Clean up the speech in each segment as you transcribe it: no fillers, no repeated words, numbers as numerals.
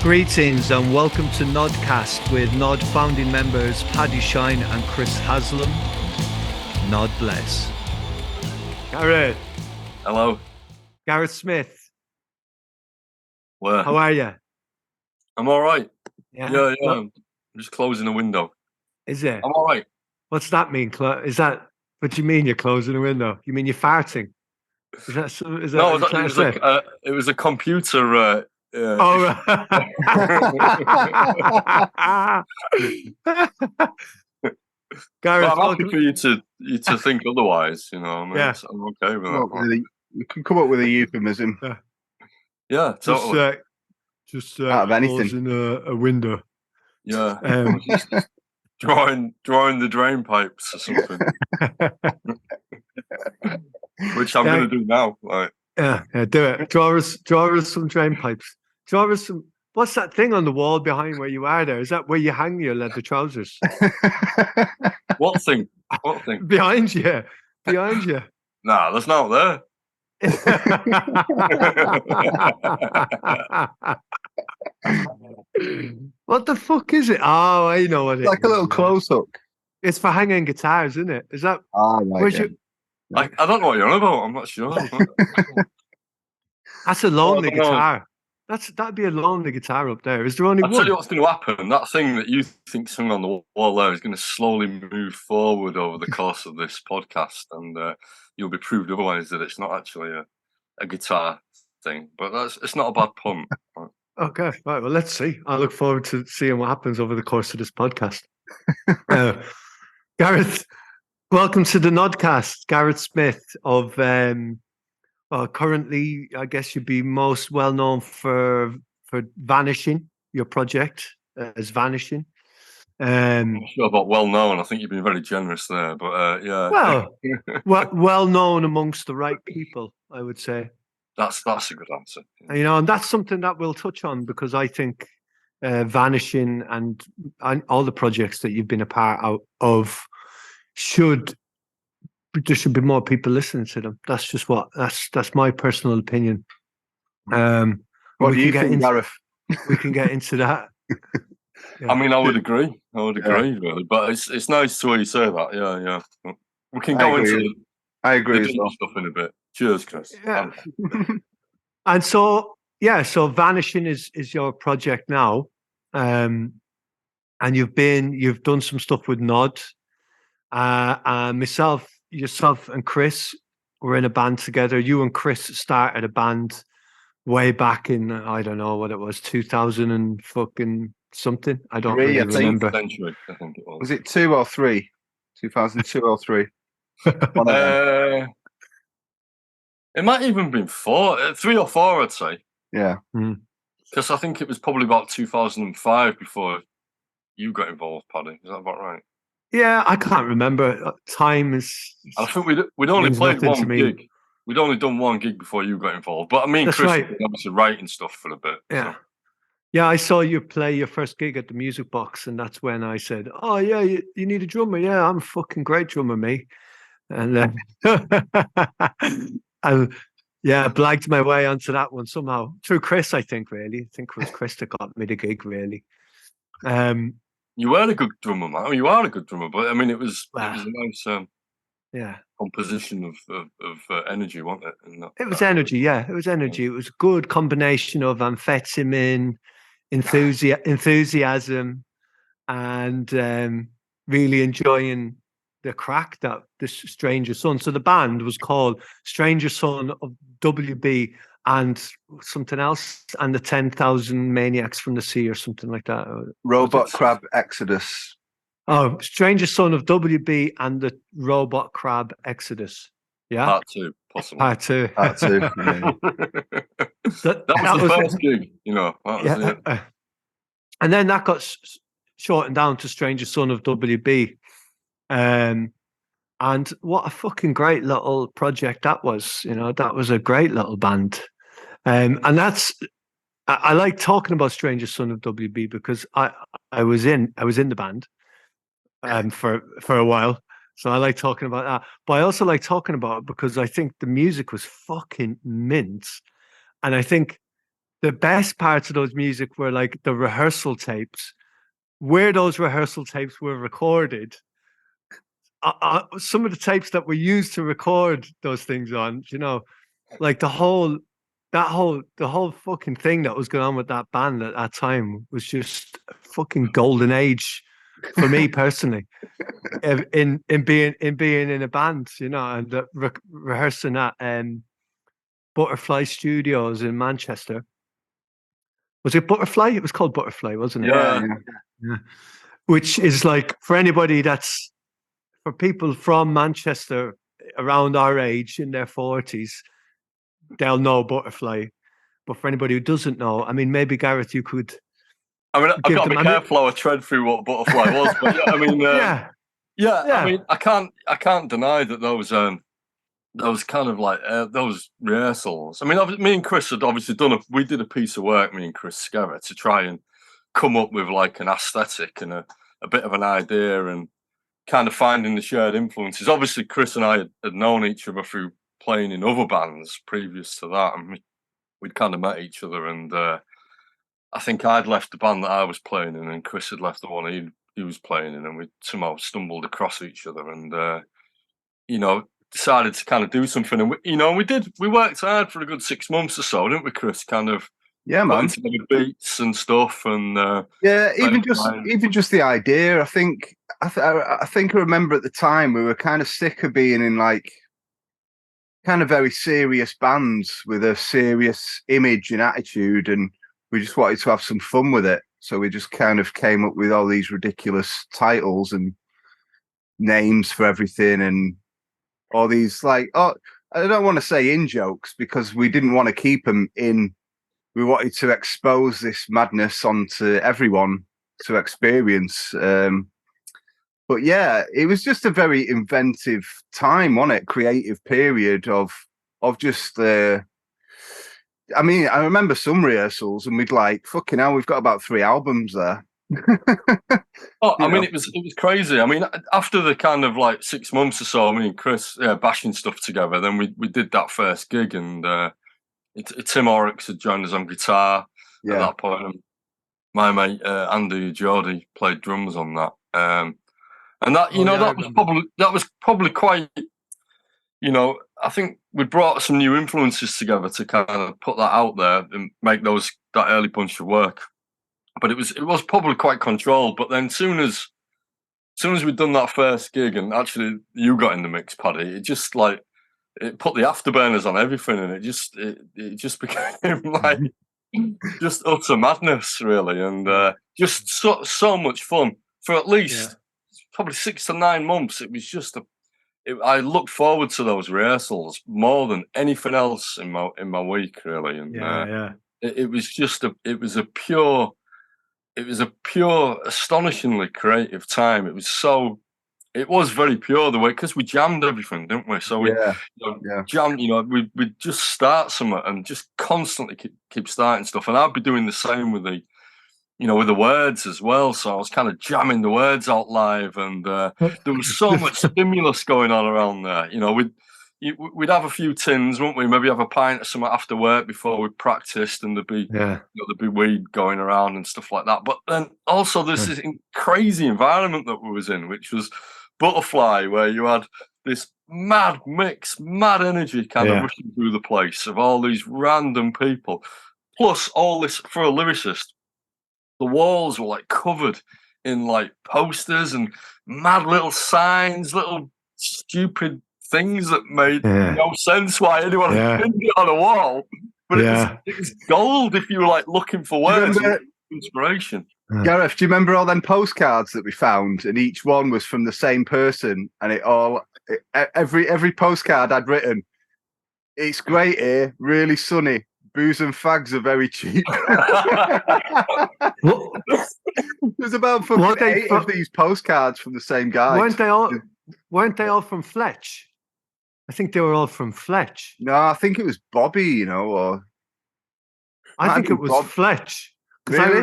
Greetings and welcome to Nodcast with Nod founding members Paddy Shine and Chris Haslam. Nod bless. Gareth. Hello. Gareth Smith. Where? How are you? I'm all right. Yeah. What? I'm just closing the window. Is it? I'm all right. What's that mean? Is that what do you mean you're closing the window? You mean you're farting? Is that No, what you're trying to say? it was a computer. Oh, right. Gareth, But I'm happy for you to think otherwise. You know, Yeah. I'm okay with that. You can come up with a euphemism. Yeah, totally. Just Out of anything. closing a window. Yeah, drawing the drain pipes or something, which I'm going to do now. Like, yeah, do it. Draw us some drain pipes. Draw us some. What's that thing on the wall behind where you are there? Is that where you hang your leather trousers? what thing? What thing? Behind you. Nah, that's not there. What the fuck is it? Oh, I know what it is. Like a little close hook. It's for hanging guitars, isn't it? Is that? Where's I don't know what you're on about. I'm not sure. That's a lonely guitar. That'd be a lonely guitar up there. Is there only one? I'll tell you what's going to happen. That thing that you think hung on the wall there is going to slowly move forward over the course of this podcast, and you'll be proved otherwise that it's not actually a guitar thing. But it's not a bad pun. Okay, right. Well, let's see. I look forward to seeing what happens over the course of this podcast. Gareth, welcome to the Nodcast. Gareth Smith of currently, I guess you'd be most well known for Vanishing, your project as Vanishing. I'm not sure about well known. I think you've been very generous there, but yeah. Well known amongst the right people, I would say. That's a good answer. You know, and that's something that we'll touch on because I think Vanishing and all the projects that you've been a part of there should be more people listening to them. That's just that's my personal opinion. What do you think, Gareth? We can get into that. Yeah. I mean, I would agree, really. But it's nice to hear you say that. Yeah. We can go into I agree the stuff in a bit. Cheers, Chris. Yeah. And so Vanishing is your project now, and you've done some stuff with Nod, yourself and Chris were in a band together. You and Chris started a band way back in I don't know what it was, 2000 and fucking something. I don't really remember. Century, I think it was. Was it 2 or 3? 2002 or 3? It might even been 4, 3 or 4, I'd say. Yeah. Because I think it was probably about 2005 before you got involved, Paddy. Is that about right? Yeah, I can't remember. Time is. I think we'd only played one gig. We'd only done one gig before you got involved. But I mean, Chris was obviously writing stuff for a bit. Yeah. So. Yeah, I saw you play your first gig at the Music Box, and that's when I said, "Oh yeah, you need a drummer." Yeah, I'm a fucking great drummer, mate. And and yeah, blagged my way onto that one somehow through Chris. I think it was Chris that got me the gig. Really. You were a good drummer, man. I mean, you are a good drummer, but I mean, it was a nice composition of energy, wasn't it? It was energy, yeah. It was energy. It was a good combination of amphetamine, enthusiasm, and really enjoying the crack that this Stranger Son. So the band was called Stranger Son of WB and something else, and the 10,000 Maniacs from the Sea or something like that. Robot Crab Exodus. Oh, Stranger Son of WB and the Robot Crab Exodus. Yeah. Part 2, possibly. Part 2. Yeah. that was the first gig, you know. That was it. And then that got shortened down to Stranger Son of WB. And what a fucking great little project that was. You know, that was a great little band. And I like talking about Stranger Son of WB because I was in the band for a while. So I like talking about that. But I also like talking about it because I think the music was fucking mint. And I think the best parts of those music were like the rehearsal tapes, where those rehearsal tapes were recorded. Some of the tapes that were used to record those things on, like the whole fucking thing that was going on with that band at that time was just a fucking golden age for me personally. in being in a band, and rehearsing at Butterfly Studios in Manchester. Was it Butterfly? It was called Butterfly, wasn't it? Yeah. Which is like, for anybody for people from Manchester around our age in their 40s, they'll know Butterfly. But for anybody who doesn't know, I mean, maybe Gareth, you could. I mean, I've got to be careful how I tread through what Butterfly was, but I mean, yeah. I mean, I can't deny that those kind of like those rehearsals. I mean, me and Chris had obviously we did a piece of work, me and Chris Skerritt, to try and come up with like an aesthetic and a bit of an idea and kind of finding the shared influences. Obviously, Chris and I had known each other through playing in other bands previous to that, and we'd kind of met each other. And I think I'd left the band that I was playing in, and Chris had left the one he was playing in, and we somehow stumbled across each other and, decided to kind of do something. And, we worked hard for a good 6 months or so, didn't we, Chris? Kind of, yeah, man. Together beats and stuff, and even just the idea. I think I remember at the time we were kind of sick of being in like kind of very serious bands with a serious image and attitude, and we just wanted to have some fun with it. So we just kind of came up with all these ridiculous titles and names for everything, and all these I don't want to say in jokes because we didn't want to keep them in. We wanted to expose this madness onto everyone to experience. But yeah, it was just a very inventive time, wasn't it? Creative period of just I mean, I remember some rehearsals and we'd like, fucking hell, we've got about 3 albums there. I mean, it was crazy. I mean, after the kind of like 6 months or so, me and Chris bashing stuff together, then we did that first gig, and Tim Horrocks had joined us on guitar at that point. And my mate Andy Geordie played drums on that, and that that was probably quite. I think we brought some new influences together to kind of put that out there and make that early bunch of work. But it was probably quite controlled. But then, soon as we'd done that first gig, and actually you got in the mix, Paddy, it just like. It put the afterburners on everything, and it just became like just utter madness, really, and just so much fun for at least probably 6 to 9 months. It was just I looked forward to those rehearsals more than anything else in my week, really, and it was a pure, astonishingly creative time. It was very pure the way, because we jammed everything, didn't we? So we jammed. We'd just start something and just constantly keep starting stuff. And I'd be doing the same with the words as well. So I was kind of jamming the words out live, and there was so much stimulus going on around there. We'd have a few tins, wouldn't we? Maybe have a pint or something after work before we practiced, and there'd be weed going around and stuff like that. But then also there's this crazy environment that we was in, which was Butterfly, where you had this mad mix, mad energy kind of rushing through the place of all these random people, plus all this. For a lyricist, the walls were like covered in like posters and mad little signs, little stupid things that made no sense why anyone would pinned it on a wall. But it was gold if you were like looking for words and inspiration. Gareth, do you remember all them postcards that we found, and each one was from the same person, and every postcard I'd written, "It's great here, really sunny. Booze and fags are very cheap." There's about 8 of these postcards from the same guy. Weren't they all from Fletch? I think they were all from Fletch. No, I think it was Bobby, or I think it was Fletch. Because really?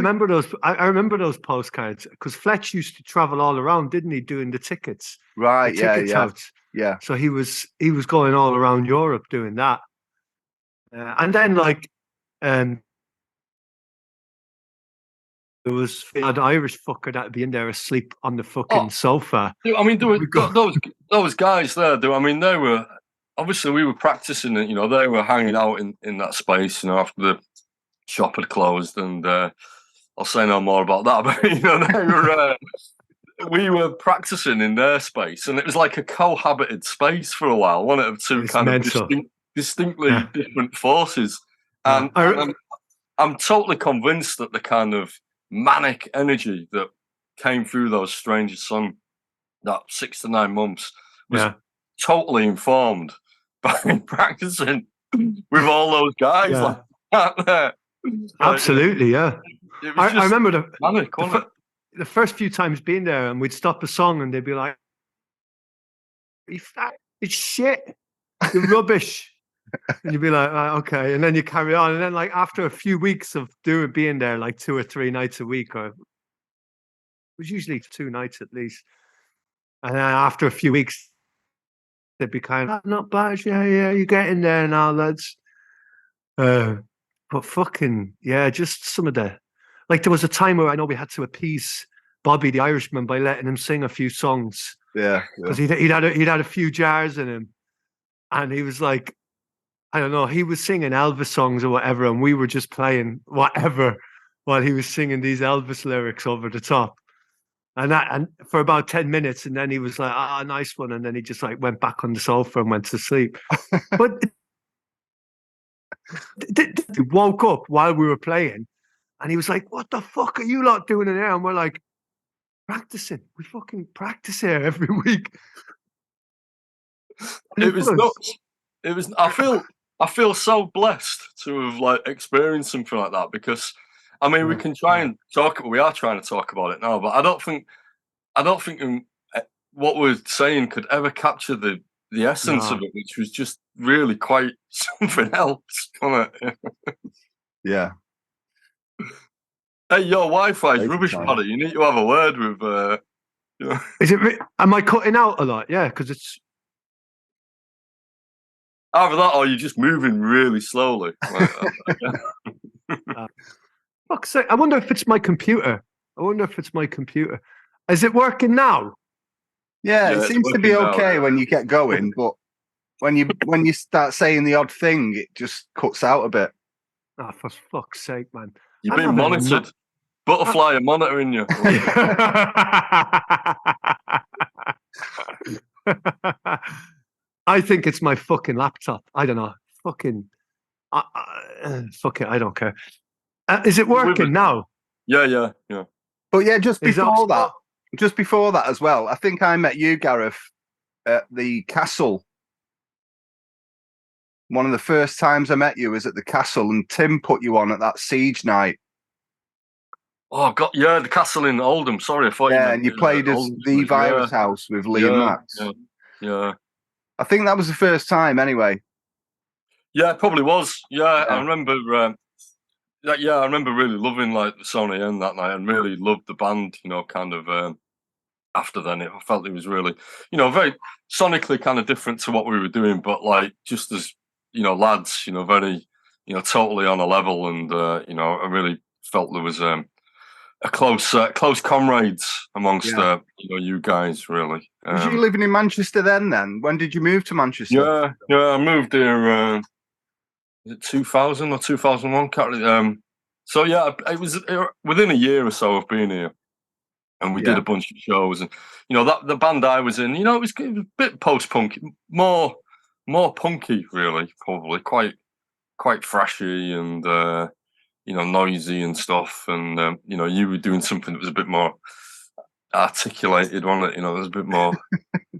I remember those postcards, because Fletch used to travel all around, didn't he, doing the tickets? Right, Touts. Yeah. So he was going all around Europe doing that. And then There was an Irish fucker that'd be in there asleep on the fucking sofa. I mean, there were those guys there. I mean, they were obviously we were practicing it. You know, they were hanging out in that space. You know, after the shop had closed, and I'll say no more about that. But you know, they were. We were practicing in their space, and it was like a cohabited space for a while. One of two kind of distinctly different forces, and I'm totally convinced that the kind of manic energy that came through those Stranger Song, that 6 to 9 months, was totally informed by practicing with all those guys like that. Absolutely, yeah. I remember the first few times being there, and we'd stop a song, and they'd be like, "It's shit, you're rubbish." And you'd be like, okay, and then you carry on, and then like after a few weeks of being there, like 2 or 3 nights a week, or it was usually 2 nights at least, and then after a few weeks, they'd be kind of, not bad, yeah, you get in there now, lads. But fucking just some of the, like there was a time where I know we had to appease Bobby the Irishman by letting him sing a few songs, because he'd had a few jars in him, and he was like, I don't know, he was singing Elvis songs or whatever, and we were just playing whatever while he was singing these Elvis lyrics over the top. And for about 10 minutes, and then he was like, nice one. And then he just like went back on the sofa and went to sleep. But he woke up while we were playing, and he was like, what the fuck are you lot doing in there? And we're like, practicing. We fucking practice here every week. It was nuts. It was, I feel so blessed to have like experienced something like that, because I mean we can try and we are trying to talk about it now, but I don't think what we're saying could ever capture the essence of it, which was just really quite something else, wasn't it? Yeah. Hey, your Wi-Fi is rubbish, buddy. You need to have a word with. You know. Is it? Am I cutting out a lot? Yeah, because it's. Either that, or you're just moving really slowly. Fuck's sake! I wonder if it's my computer. Is it working now? Yeah, it seems to be okay when you get going, but when you start saying the odd thing, it just cuts out a bit. Oh, for fuck's sake, man! You're being monitored. Butterfly are monitoring you. I think it's my fucking laptop. I don't know. Fucking, fuck it. I don't care. Is it working now? Yeah. But yeah, just before that as well, I think I met you, Gareth, at the castle. One of the first times I met you was at the castle, and Tim put you on at that Siege night. Oh God, yeah, the castle in Oldham. Sorry, I thought and you played as the Virus House with Liam Max. Yeah. I think that was the first time, anyway. Yeah, it probably was. Yeah. I remember. I remember really loving like the Sony End that night, and really loved the band. You know, kind of. After then, I felt it was really, very sonically kind of different to what we were doing, but like just as lads, very, totally on a level, and I really felt there was a close comrades amongst you guys, really. Was you living in Manchester then? When did you move to Manchester? Yeah, I moved here. Is it 2000 or 2001? So yeah, it was within a year or so of being here, and we did a bunch of shows, and that the band I was in, it was a bit post-punk, more punky, really, probably quite thrashy and noisy and stuff, and you were doing something that was a bit more articulated, wasn't it? There's a bit more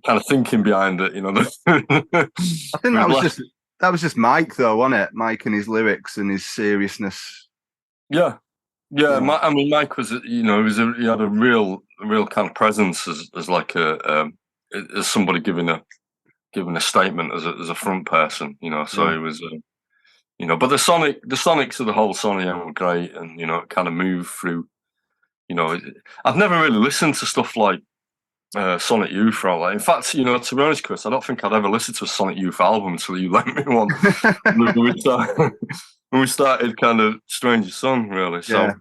kind of thinking behind it. I think that was just Mike, though, wasn't it? Mike and his lyrics and his seriousness. Yeah. I mean, Mike was, he had a real kind of presence as like as somebody giving a statement as a front person. So he was. But the sonics of the whole Sony End were great, and it kind of moved through. I've never really listened to stuff like Sonic Youth or all that. In fact, to be honest, Chris, I don't think I'd ever listened to a Sonic Youth album until you lent me one when we started kind of Stranger Song, really. So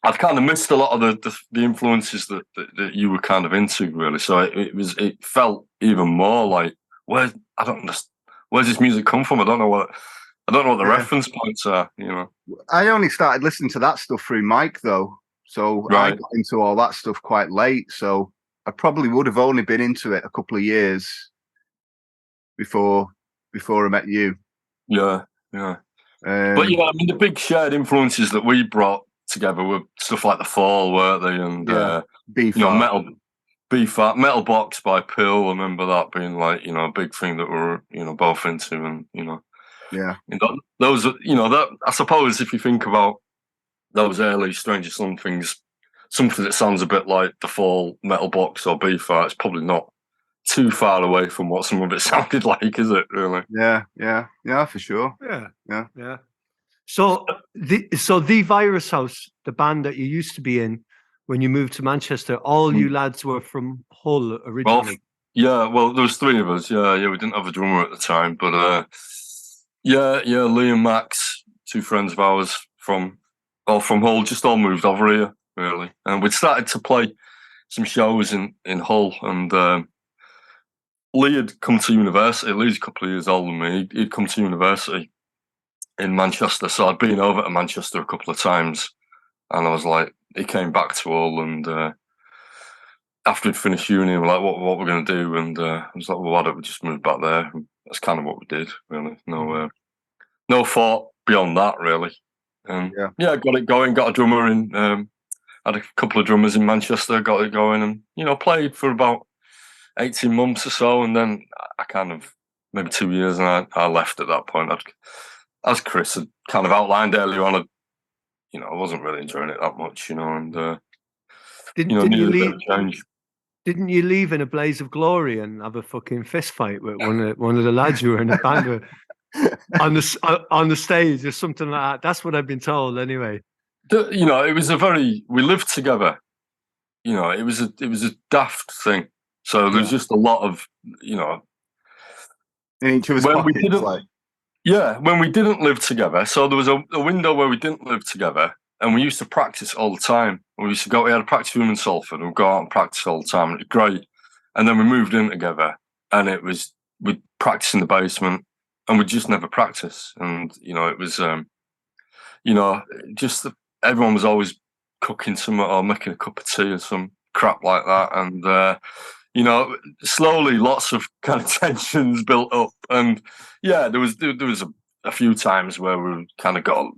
I've kind of missed a lot of the influences that you were kind of into, really. So it felt even more like, I don't understand, where's this music come from? I don't know what the reference points are. I only started listening to that stuff through Mike, though. So I got into all that stuff quite late. So I probably would have only been into it a couple of years before I met you. Yeah. But I mean, the big shared influences that we brought together were stuff like The Fall, weren't they? And Metal Box by Pill. I remember that being like, a big thing that we're, both into, and those, that, I suppose if you think about those early Stranger Sun things, something that sounds a bit like The Fall, Metal Box, or Beefheart, it's probably not too far away from what some of it sounded like, is it? Really? Yeah, for sure. Yeah. So the Virus House, the band that you used to be in when you moved to Manchester, all you lads were from Hull originally. Well, there was three of us. Yeah, we didn't have a drummer at the time, but Lee and Max, two friends of ours from Hull, just all moved over here, really. And we'd started to play some shows in Hull, and Lee had come to university. Lee's a couple of years older than me. He'd come to university in Manchester, so I'd been over to Manchester a couple of times, and I was like, he came back to Hull, and after he'd finished uni, we're like, what we're going to do? And I was like, well, why don't we just move back there? And that's kind of what we did, really. No thought beyond that, really. And got it going, got a drummer in, had a couple of drummers in Manchester, got it going, and, played for about 18 months or so. And then I kind of, maybe 2 years, and I left at that point. As Chris had kind of outlined earlier on, I wasn't really enjoying it that much, and didn't you leave? Change. Didn't you leave in a blaze of glory and have a fucking fist fight with one of the lads you were in a band with on the stage or something like that? That's what I've been told, anyway. It was we lived together. It was a daft thing. So there's just a lot of in each of his pockets, when we didn't live together. So there was a window where we didn't live together, and we used to practice all the time. We had a practice room in Salford, and we'd go out and practice all the time, and it was great. And then we moved in together, and we'd practice in the basement, and we'd just never practice. And, it was, just everyone was always cooking something or making a cup of tea or some crap like that. And, slowly lots of kind of tensions built up. And there was a few times where we kind of got,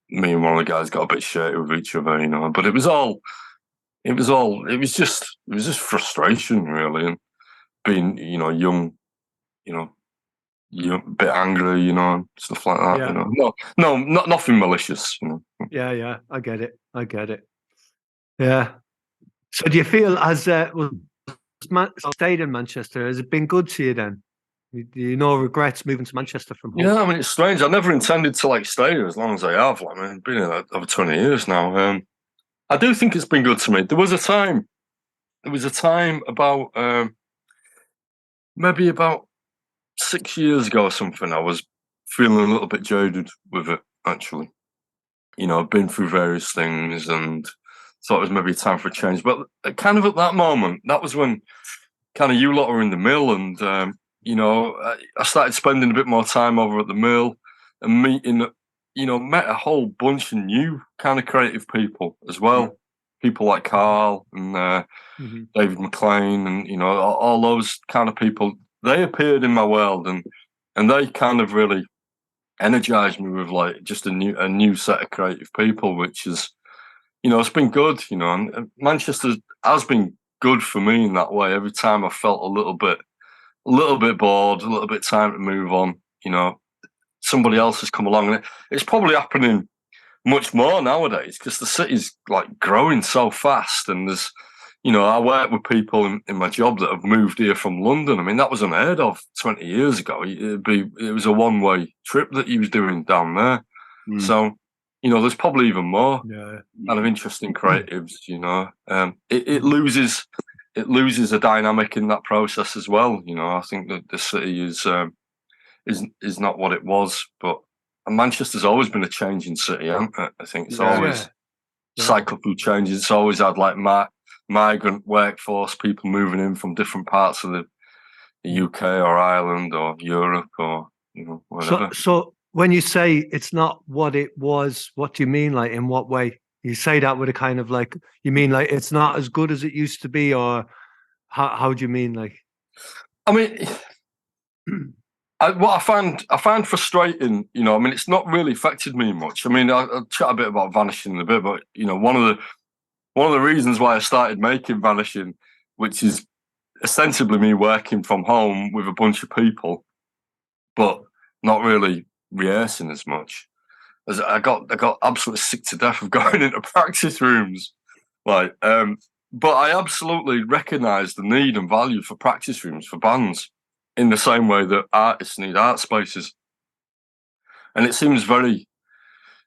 me and one of the guys got a bit shirty with each other, but it was just frustration, really, and being, young, a bit angry, and stuff like that, nothing malicious, Yeah, I get it. Yeah. So do you feel stayed in Manchester, has it been good to you then? Do you no regrets moving to Manchester from home? Yeah, I mean, it's strange. I never intended to stay here as long as I have. I've been here over 20 years now. I do think it's been good to me. There was a time about maybe about 6 years ago or something. I was feeling a little bit jaded with it, actually. I've been through various things and thought it was maybe time for a change. But kind of at that moment, that was when kind of you lot were in the mill, and I started spending a bit more time over at the mill and met a whole bunch of new kind of creative people as well. People like Karl and David McLean and, all those kind of people. They appeared in my world, and they kind of really energized me with just a new set of creative people, which is, it's been good, and Manchester has been good for me in that way. Every time I felt a little bit bored, a little bit time to move on, somebody else has come along, and it's probably happening much more nowadays because the city's growing so fast, and there's, I work with people in my job that have moved here from London. I mean, that was unheard of 20 years ago. It was a one-way trip that you was doing down there. So, there's probably even more kind of interesting creatives, it loses a dynamic in that process as well. I think that the city is not what it was, but Manchester's always been a changing city. I think it's always cycle through changes. It's always had like migrant workforce, people moving in from different parts of the UK or Ireland or Europe or whatever. So when you say it's not what it was, what do you mean? Like, in what way? You say that with a kind of like, you mean like it's not as good as it used to be, or how do you mean? Like, I mean, what I find frustrating, I mean, it's not really affected me much. I mean, I'll chat a bit about Vanishing in a bit, but one of the reasons why I started making Vanishing, which is ostensibly me working from home with a bunch of people, but not really rehearsing as much, as I got absolutely sick to death of going into practice rooms, like. But I absolutely recognise the need and value for practice rooms for bands, in the same way that artists need art spaces. And it seems very,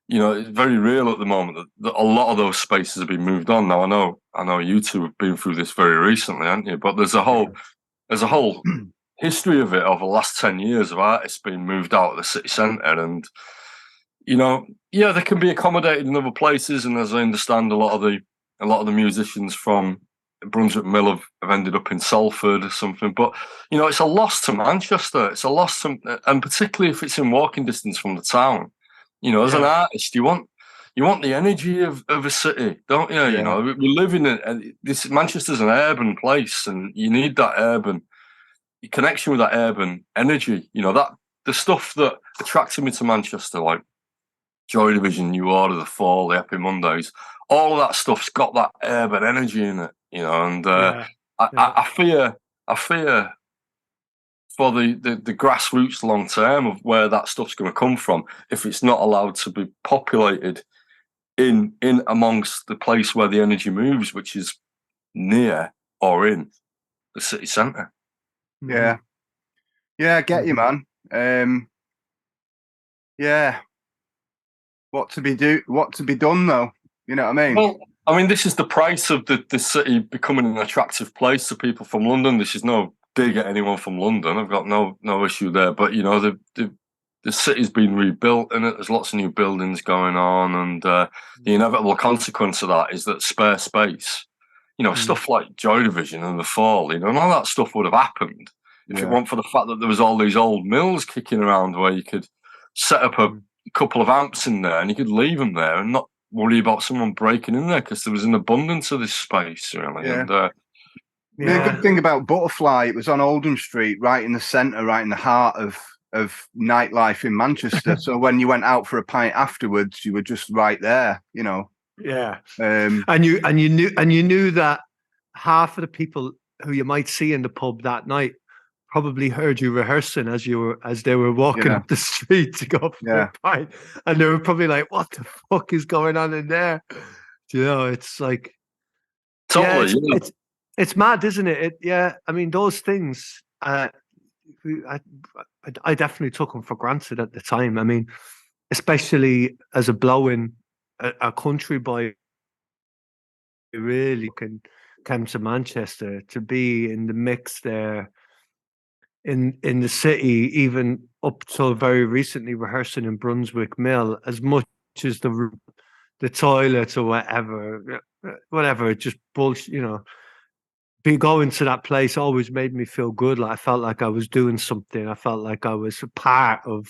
it's very real at the moment that a lot of those spaces have been moved on. Now I know you two have been through this very recently, haven't you? But there's a whole history of it over the last 10 years of artists being moved out of the city centre, and they can be accommodated in other places. And as I understand, a lot of the musicians from Brunswick Mill have ended up in Salford or something. But it's a loss to Manchester. It's a loss to, and particularly if it's in walking distance from the town. As an artist, you want the energy of a city, don't you? Yeah. We live in this. Manchester's an urban place, and you need that urban connection with that urban energy. That the stuff that attracted me to Manchester, like Joy Division, New Order, The Fall, the Happy Mondays, all of that stuff's got that urban energy in it, and I fear for the grassroots long term of where that stuff's going to come from if it's not allowed to be populated in amongst the place where the energy moves, which is near or in the city centre. Yeah, I get you, man. Yeah, what to be done though? You know what I mean? Well, I mean, this is the price of the city becoming an attractive place to people from London. This is no dig at anyone from London. I've got no issue there. But the city's been rebuilt, and there's lots of new buildings going on, and the inevitable consequence of that is that spare space, stuff like Joy Division and The Fall, and all that stuff would have happened if it weren't for the fact that there was all these old mills kicking around where you could set up a couple of amps in there and you could leave them there and not worry about someone breaking in there because there was an abundance of this space, really. Yeah. And the good thing about Butterfly, it was on Oldham Street, right in the centre, right in the heart of nightlife in Manchester. So when you went out for a pint afterwards, you were just right there, Yeah. And you knew that half of the people who you might see in the pub that night probably heard you rehearsing as they were walking up the street to go for a pint, and they were probably like, "What the fuck is going on in there?" It's like totally, it's mad, isn't it? I mean, those things. I definitely took them for granted at the time. I mean, especially as a blow-in, a country boy, really came to Manchester to be in the mix there. In the city, even up till very recently, rehearsing in Brunswick Mill, as much as the toilets or whatever, just bullshit. Be going to that place always made me feel good. Like I felt like I was doing something. I felt like I was a part of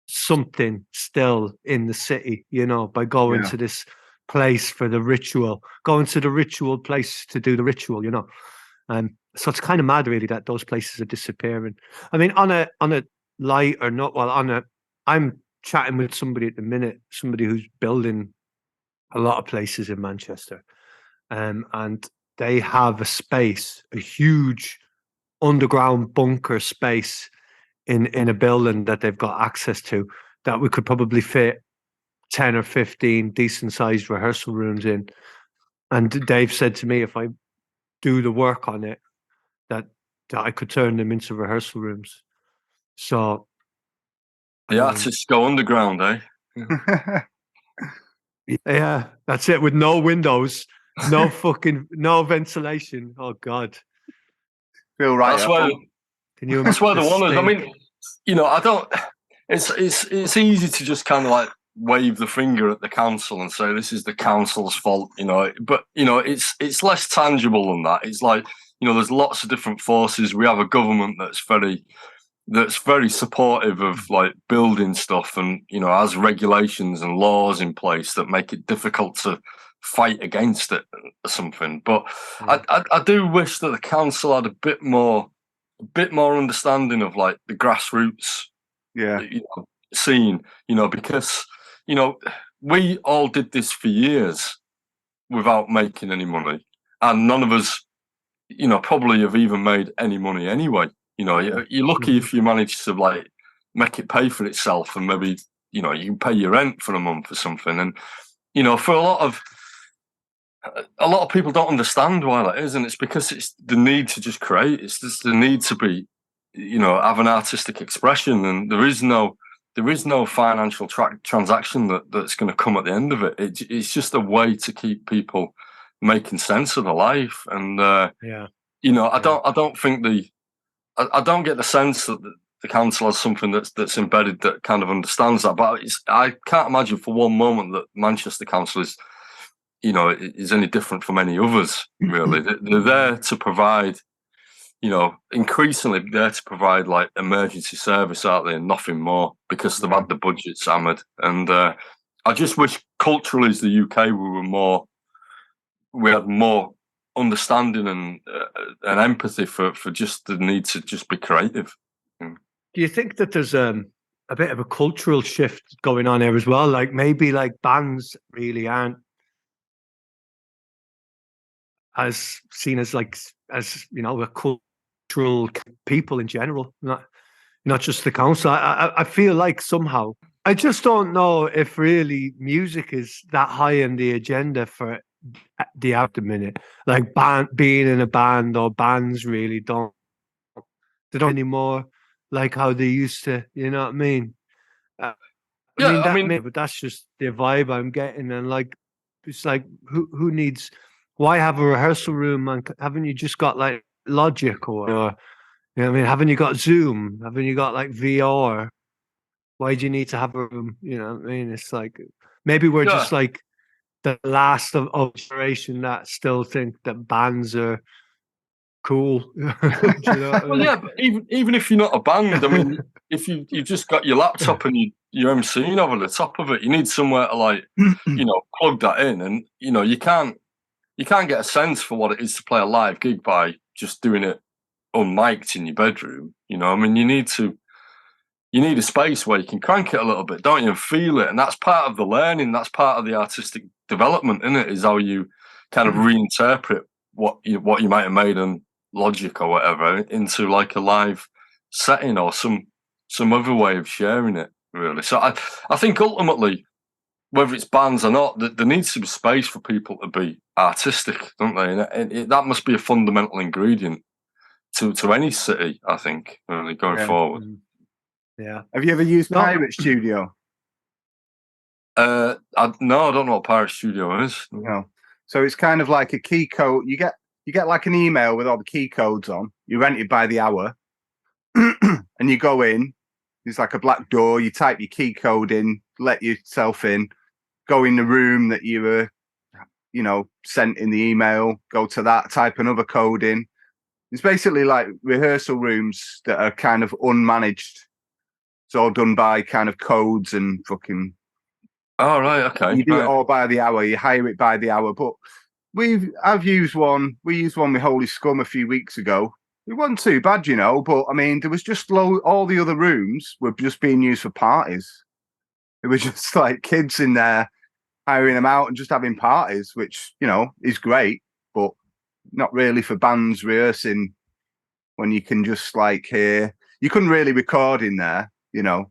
something still in the city. By going to this place for the ritual, going to the ritual place to do the ritual. So it's kind of mad, really, that those places are disappearing. I mean, on a light or not, I'm chatting with somebody at the minute, somebody who's building a lot of places in Manchester, and they have a huge underground bunker space in a building that they've got access to that we could probably fit 10 or 15 decent sized rehearsal rooms in. And Dave said to me, if I do the work on it, that I could turn them into rehearsal rooms. So the artists go underground, eh? Yeah, that's it. With no windows, no ventilation. Oh God, feel right. That's where the one is. I mean, I don't. It's easy to just kind of like wave the finger at the council and say this is the council's fault, but it's less tangible than that. It's like, there's lots of different forces. We have a government that's very supportive of like building stuff, and has regulations and laws in place that make it difficult to fight against it or something. But I do wish that the council had a bit more understanding of like the grassroots scene, because we all did this for years without making any money, and none of us probably have even made any money anyway. You're lucky if you manage to like make it pay for itself, and maybe you can pay your rent for a month or something. And for a lot of people don't understand why that is, and it's because it's the need to just create. It's just the need to be, have an artistic expression, and there is no financial transaction that's going to come at the end of it. It's just a way to keep people making sense of their life, and I don't get the sense that the council has something that's embedded that kind of understands that. But I can't imagine for one moment that Manchester Council is any different from any others. Really, they're there to provide. Increasingly there to provide like emergency service, aren't they, and nothing more, because they've had the budgets hammered. And I just wish culturally as the UK we had more understanding and empathy for just the need to just be creative. Do you think that there's a bit of a cultural shift going on here as well? Like maybe like bands really aren't as seen as a cultural people in general, not just the council. I feel like somehow, I just don't know if really music is that high in the agenda for the at the minute. Like being in a band, or bands really don't anymore like how they used to. You know what I mean? But that's just the vibe I'm getting, and like it's like who needs? Why have a rehearsal room? And haven't you just got like Logic or haven't you got Zoom? Haven't you got like VR? Why do you need to have a room? You know what I mean? It's like maybe we're just like the last of generation that still think that bands are cool. But even if you're not a band, I mean, if you've just got your laptop and you're emceeing over the top of it, you need somewhere to like plug that in, and you can't get a sense for what it is to play a live gig by just doing it unmiked in your bedroom. I mean, you need a space where you can crank it a little bit, don't you, and feel it. And that's part of the learning. That's part of the artistic development, isn't it? Is how you kind of reinterpret what you might have made in Logic or whatever into like a live setting or some other way of sharing it, really. So I think ultimately, whether it's bands or not, there needs to be space for people to be artistic, don't they? And that must be a fundamental ingredient to any city, I think, really, going forward. Yeah. Have you ever used Pirate Studio? No, I don't know what Pirate Studio is. No. So it's kind of like a key code. You get like an email with all the key codes on. You rent it by the hour, and you go in. There's like a black door. You type your key code in, let yourself in, go in the room that you were, sent in the email. Go to that, type another code in. It's basically like rehearsal rooms that are kind of unmanaged. It's all done by kind of codes and fucking. Oh, right, okay. You do it all by the hour. You hire it by the hour. But I've used one. We used one with Holy Scum a few weeks ago. It wasn't too bad, but I mean, there was just all the other rooms were just being used for parties. It was just like kids in there hiring them out and just having parties, which, is great, but not really for bands rehearsing when you can just like hear. You couldn't really record in there, Yeah.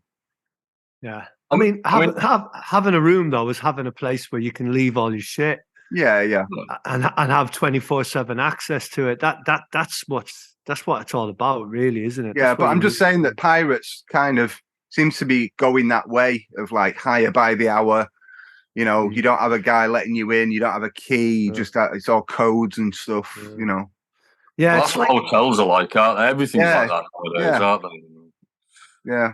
I mean, having a room though is having a place where you can leave all your shit. Yeah. And have 24/7 access to it. That's what it's all about, really, isn't it? Yeah, but I'm just saying that Pirates kind of seems to be going that way of like hire by the hour. You don't have a guy letting you in. You don't have a key. Just it's all codes and stuff. Yeah, that's what hotels are like, aren't they? Everything's like that nowadays, aren't they? Yeah.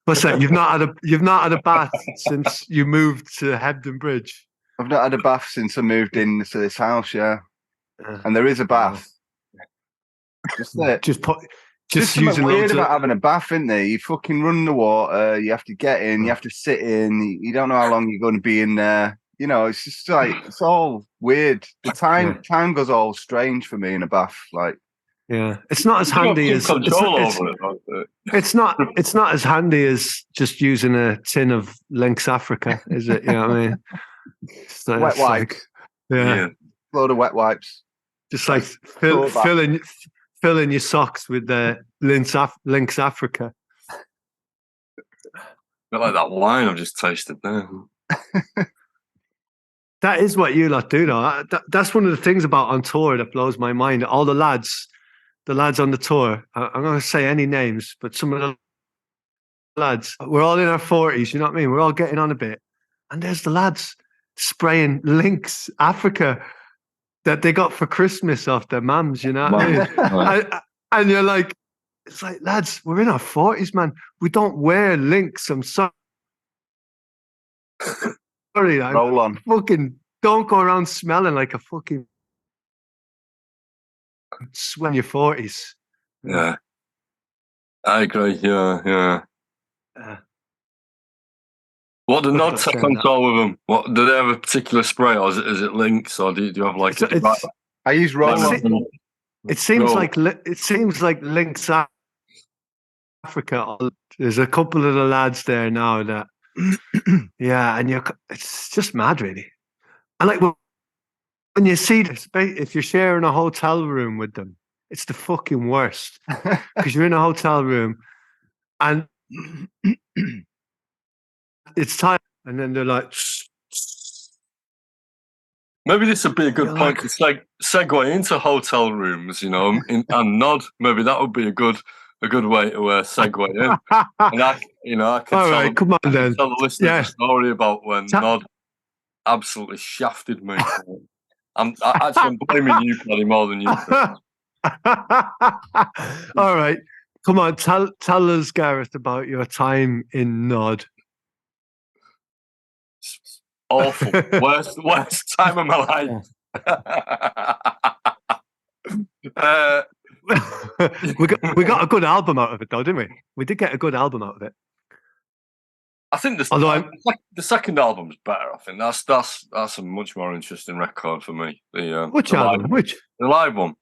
What's that? You've not had a bath since you moved to Hebden Bridge. I've not had a bath since I moved into this house. Yeah, and there is a bath. Just something using weird loads about of. having a bath, isn't there? You fucking run the water. You have to get in. You have to sit in. You don't know how long you're going to be in there. You know, it's just like it's all weird. The time goes all strange for me in a bath. Like, yeah, it's not as handy as control over it. It's not as handy as just using a tin of Lynx Africa, is it? You know what I mean? wet wipes. Yeah. Load of wet wipes. Just like filling your socks with the Lynx Africa. Bit like that wine I've just tasted there. That is what you lot do, though. That's one of the things about on tour that blows my mind. All the lads on the tour, I'm not going to say any names, but some of the lads, we're all in our 40s, you know what I mean? We're all getting on a bit. And there's the lads spraying Lynx Africa that they got for Christmas off their mums, you know what I mean? And you're like, it's like, lads, we're in our 40s, man. We don't wear Lynx. I'm sorry. Roll on. Fucking don't go around smelling like a fucking sweat in your 40s. Yeah. I agree. Yeah. What do Nod take on tour with them? What do they have a particular spray, or is it Lynx, or do you have like? I use roll on. It seems like Lynx Africa. There's a couple of the lads there now that, yeah, and it's just mad, really. And like when you see this, if you're sharing a hotel room with them, it's the fucking worst because you're in a hotel room and it's time, and then they're like. Maybe this would be a good point to segue into hotel rooms, you know, and Nod. Maybe that would be a good way to segue in. And I can tell the listeners a story about when Nod absolutely shafted me. I'm blaming you probably more than you. All right, come on, tell us, Gareth, about your time in Nod. Awful. worst time of my life. We got a good album out of it, though, didn't we? We did get a good album out of it. I think the second album's better. I think that's a much more interesting record for me. Which album? Which? The live one.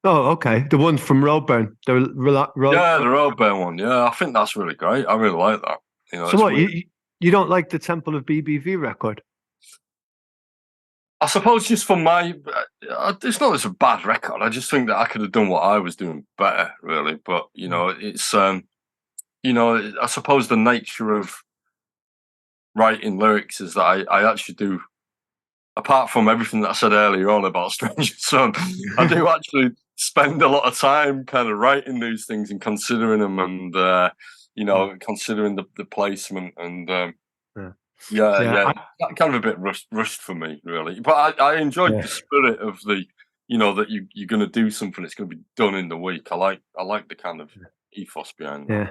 Oh, okay. The one from Roadburn. The Roadburn one. Yeah, I think that's really great. I really like that. You know, so what? You don't like the Temple of BBV record? I suppose just for my, it's not it's a bad record. I just think that I could have done what I was doing better, really. But you know, it's I suppose the nature of writing lyrics is that I actually do, apart from everything that I said earlier on about Stranger Son, I do actually spend a lot of time kind of writing these things and considering them and considering the placement and. Yeah, kind of a bit rushed for me, really. But I enjoyed the spirit of the, that you're going to do something. It's going to be done in the week. I like the kind of ethos behind that. Yeah,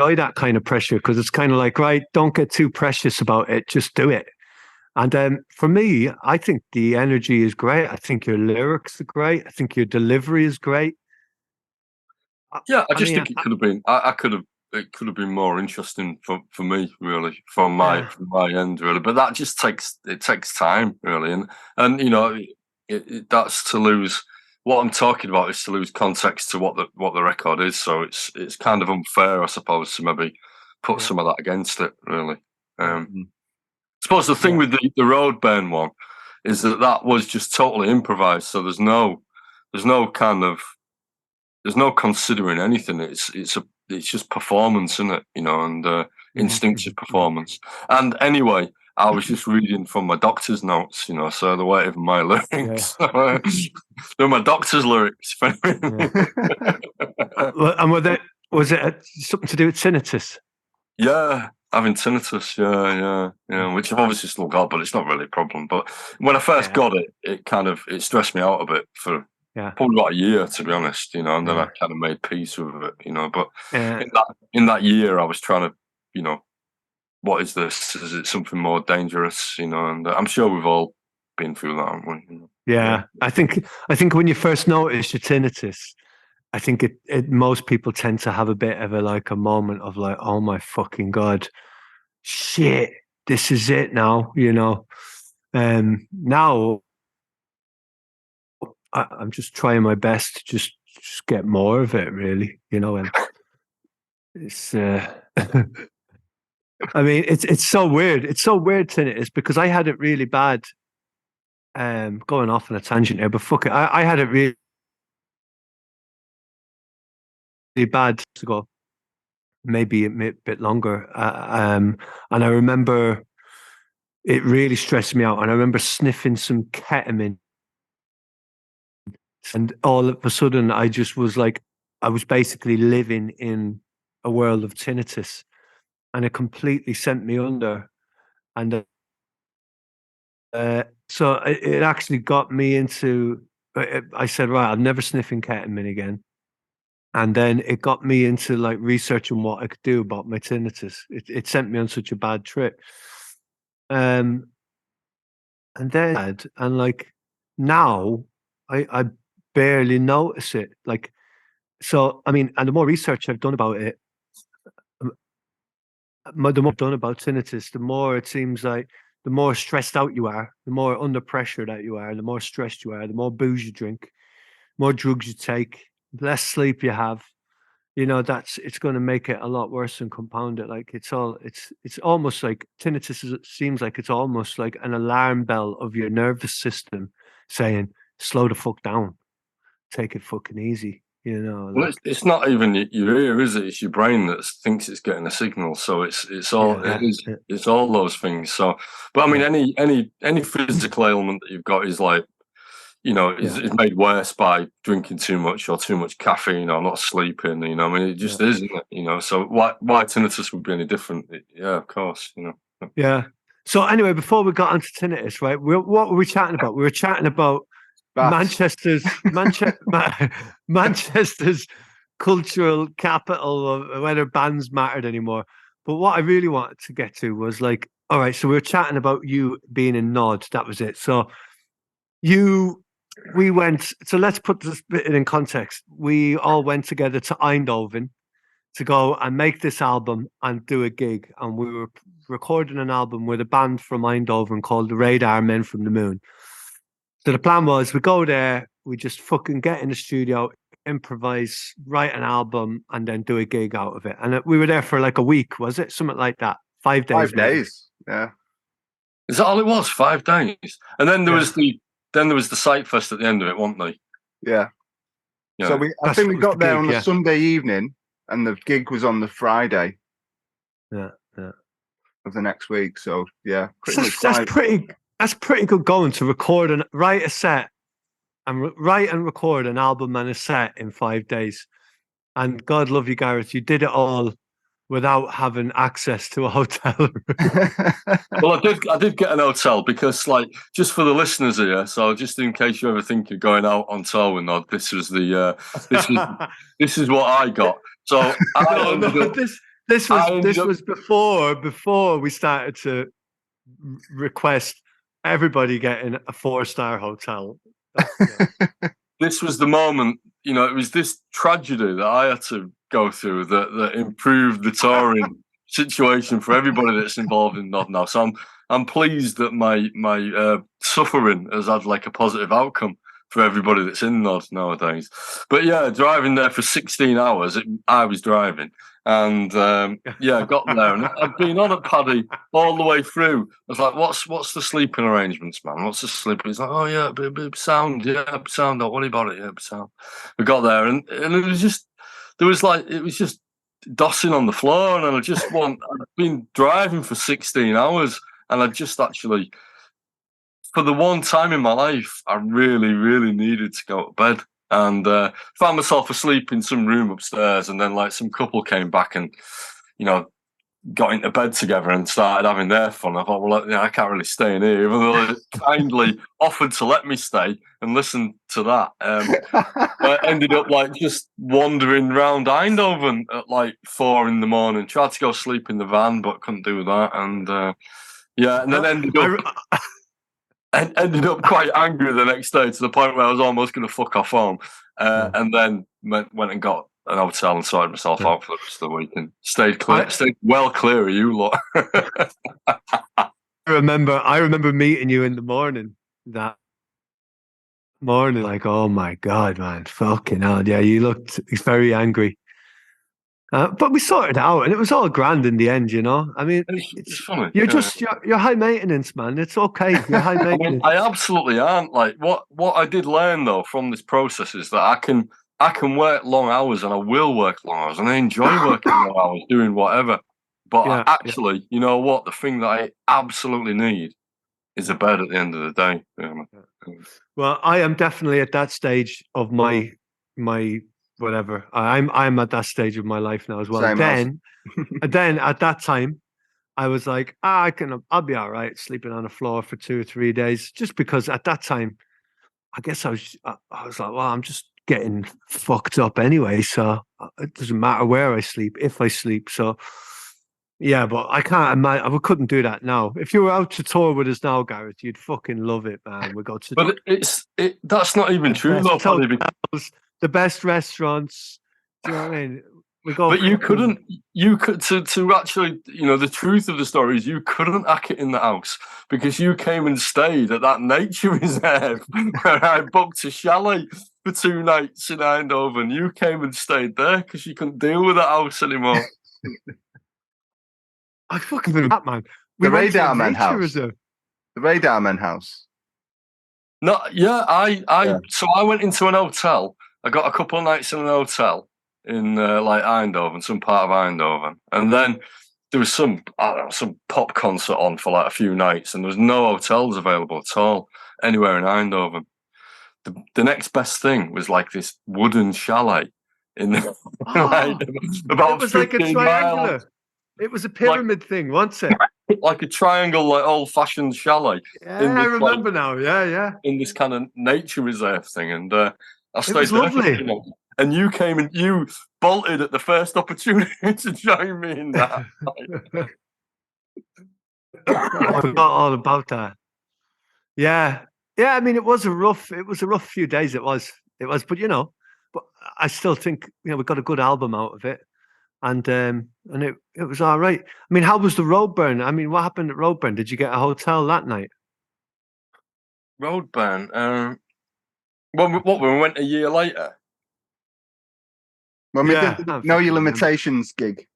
I enjoy that kind of pressure because it's kind of like, right, don't get too precious about it. Just do it. And for me, I think the energy is great. I think your lyrics are great. I think your delivery is great. Yeah, I think it could have been. It could have been more interesting for me, really, from my end, really. But that just takes time, really, and that's to lose. What I'm talking about is to lose context to what the record is. So it's kind of unfair, I suppose, to maybe put some of that against it, really. I suppose the thing with the Roadburn one is that was just totally improvised. So there's no considering anything. It's just performance, isn't it? And instinctive performance. And anyway, I was just reading from my doctor's notes, so the weight of my lyrics. They're my doctor's lyrics. And was it something to do with tinnitus? Yeah, having tinnitus, yeah, which I've obviously still got, but it's not really a problem. But when I first got it, it stressed me out a bit for probably about a year, to be honest, and then I kind of made peace with it, but in that year I was trying to, what is this? Is it something more dangerous, and I'm sure we've all been through that, haven't we? Yeah. I think when you first notice your tinnitus, I think it most people tend to have a bit of a moment of like, oh my fucking God, shit, this is it now, now I'm just trying my best to just get more of it, really, and it's I mean, it's so weird. It's so weird, tinnitus, because I had it really bad. Going off on a tangent here, but fuck it, I had it really bad to go, maybe a bit longer. And I remember it really stressed me out. And I remember sniffing some ketamine, and all of a sudden, I just was like, I was basically living in a world of tinnitus, and it completely sent me under. And so it actually got me into. I said, right, I'm never sniffing ketamine again. And then it got me into like researching what I could do about my tinnitus. It sent me on such a bad trip. And then like now I barely notice it. Like, so I mean, and the more research I've done about it, the more I've done about tinnitus, the more it seems like the more stressed out you are, the more under pressure that you are, the more stressed you are, the more booze you drink, more drugs you take, less sleep you have. It's going to make it a lot worse and compound it. Like it's almost like tinnitus seems like it's almost like an alarm bell of your nervous system saying, slow the fuck down, take it fucking easy. Well, it's not even your ear, is it? It's your brain that thinks it's getting a signal. So it's all it's all those things. So, but I mean, any physical ailment that you've got is like, is made worse by drinking too much or too much caffeine or not sleeping. I mean, it just isn't it? So why tinnitus would be any different? Yeah, of course. Yeah. So anyway, before we got onto tinnitus, right? What were we chatting about? We were chatting about Manchester's cultural capital, of whether bands mattered anymore. But what I really wanted to get to was like, all right, so we were chatting about you being in Nod. That was it. So we went. So let's put this bit in context. We all went together to Eindhoven to go and make this album and do a gig, and we were recording an album with a band from Eindhoven called the Radar Men from the Moon. So the plan was we go there, we just fucking get in the studio, improvise, write an album, and then do a gig out of it. And we were there for like a week, was it? Something like that. 5 days. 5 days. Yeah. Is that all it was? 5 days? And then there was the Sight Fest at the end of it, wasn't there? Yeah. So I think we got there on a Sunday evening, and the gig was on the Friday. Yeah. Of the next week. So yeah, that's pretty good going to record and write a set and write and record an album and a set in 5 days. And God love you, Gareth, you did it all without having access to a hotel room. Well, I did get an hotel because, like, just for the listeners here, so just in case you ever think you're going out on tour with Nod, this was this is what I got. So this was before we started to request everybody getting a 4-star hotel. This was the moment, it was this tragedy that I had to go through that improved the touring situation for everybody that's involved in Nod now. So I'm pleased that my suffering has had like a positive outcome for everybody that's in Nod nowadays. But yeah, driving there for 16 hours, I was driving. And got there, and I'd been on at Paddy all the way through. I was like, "What's the sleeping arrangements, man? What's the sleeping?" He's like, "Oh yeah, sound, sound. Don't worry about it, sound." We got there, and it was just it was just dossing on the floor, and I'd been driving for 16 hours, and I just actually, for the one time in my life, I really, really needed to go to bed. And found myself asleep in some room upstairs, and then like some couple came back and got into bed together and started having their fun. I thought, well, I can't really stay in here, even though they kindly offered to let me stay and listen to that. I ended up like just wandering around Eindhoven at like 4 a.m. Tried to go sleep in the van, but couldn't do that. And and then ended up quite angry the next day to the point where I was almost going to fuck off home. And then went and got an hotel and sorted myself out for the rest of the week and stayed well clear of you lot. I remember meeting you in the morning. That morning, like, oh my God, man, fucking hell. Yeah, you looked very angry. But we sorted it out and it was all grand in the end, you know? I mean, it's funny. You're high maintenance, man. It's okay. You're high maintenance. I absolutely aren't. Like what I did learn though from this process is that I can work long hours and I will work long hours and I enjoy working long hours doing whatever. But actually, you know what? The thing that I absolutely need is a bed at the end of the day. Well, I am definitely at that stage of my whatever. I'm at that stage of my life now as well. Then at that time, I was like, I'll be all right sleeping on the floor for 2 or 3 days, just because at that time, I guess I was like, well, I'm just getting fucked up anyway, so it doesn't matter where I sleep if I sleep. So yeah, but I can't imagine. I couldn't do that now. If you were out to tour with us now, Gareth, you'd fucking love it, man. We go to but that's not even true though, Paddy, because the best restaurants. Do you know what I mean? We go. But you could to actually, you know, the truth of the story is you couldn't hack it in the house because you came and stayed at that nature reserve where I booked a chalet for 2 nights in Eindhoven. You came and stayed there because you couldn't deal with the house anymore. I fucking been that, man. The Radar Man house. The Radar Man house. No, so I went into an hotel. I got a couple of nights in an hotel in like Eindhoven, some part of Eindhoven, and then there was some pop concert on for like a few nights, and there was no hotels available at all anywhere in Eindhoven. The next best thing was like this wooden chalet in the, about it was like a triangular. miles. It was a pyramid thing, wasn't it? Like a triangle, like old-fashioned chalet. Yeah, I remember now. Yeah. In this kind of nature reserve thing, and I stayed it was lovely. there. And you came and you bolted at the first opportunity to join me in that. I forgot all about that. Yeah. I mean, it was a rough few days. It was, but but I still think we got a good album out of it, and it was all right. I mean, how was the Roadburn? I mean, what happened at Roadburn? Did you get a hotel that night? Roadburn. We went a year later. When we did the Know Your Limitations gig.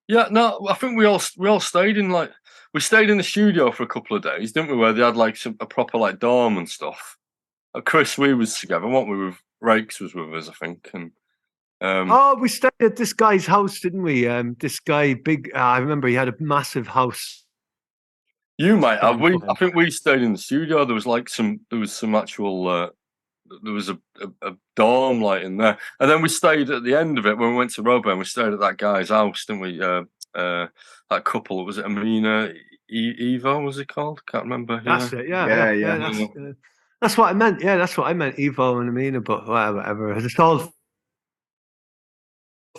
Yeah, no, I think we all stayed in we stayed in the studio for a couple of days, didn't we? Where they had like a proper like dorm and stuff. Chris, we was together, weren't we? With Rakes was with us, I think, and we stayed at this guy's house, didn't we? This guy, big. I remember he had a massive house. You might have. I think we stayed in the studio. There was some actual. There was a dorm like in there, and then we stayed at the end of it when we went to Roadburn. We stayed at that guy's house, didn't we? That couple, was it Amina Evo? Was it called? Can't remember. That's it. Yeah. That's what I meant. Yeah, that's what I meant. Evo and Amina, but whatever. It's all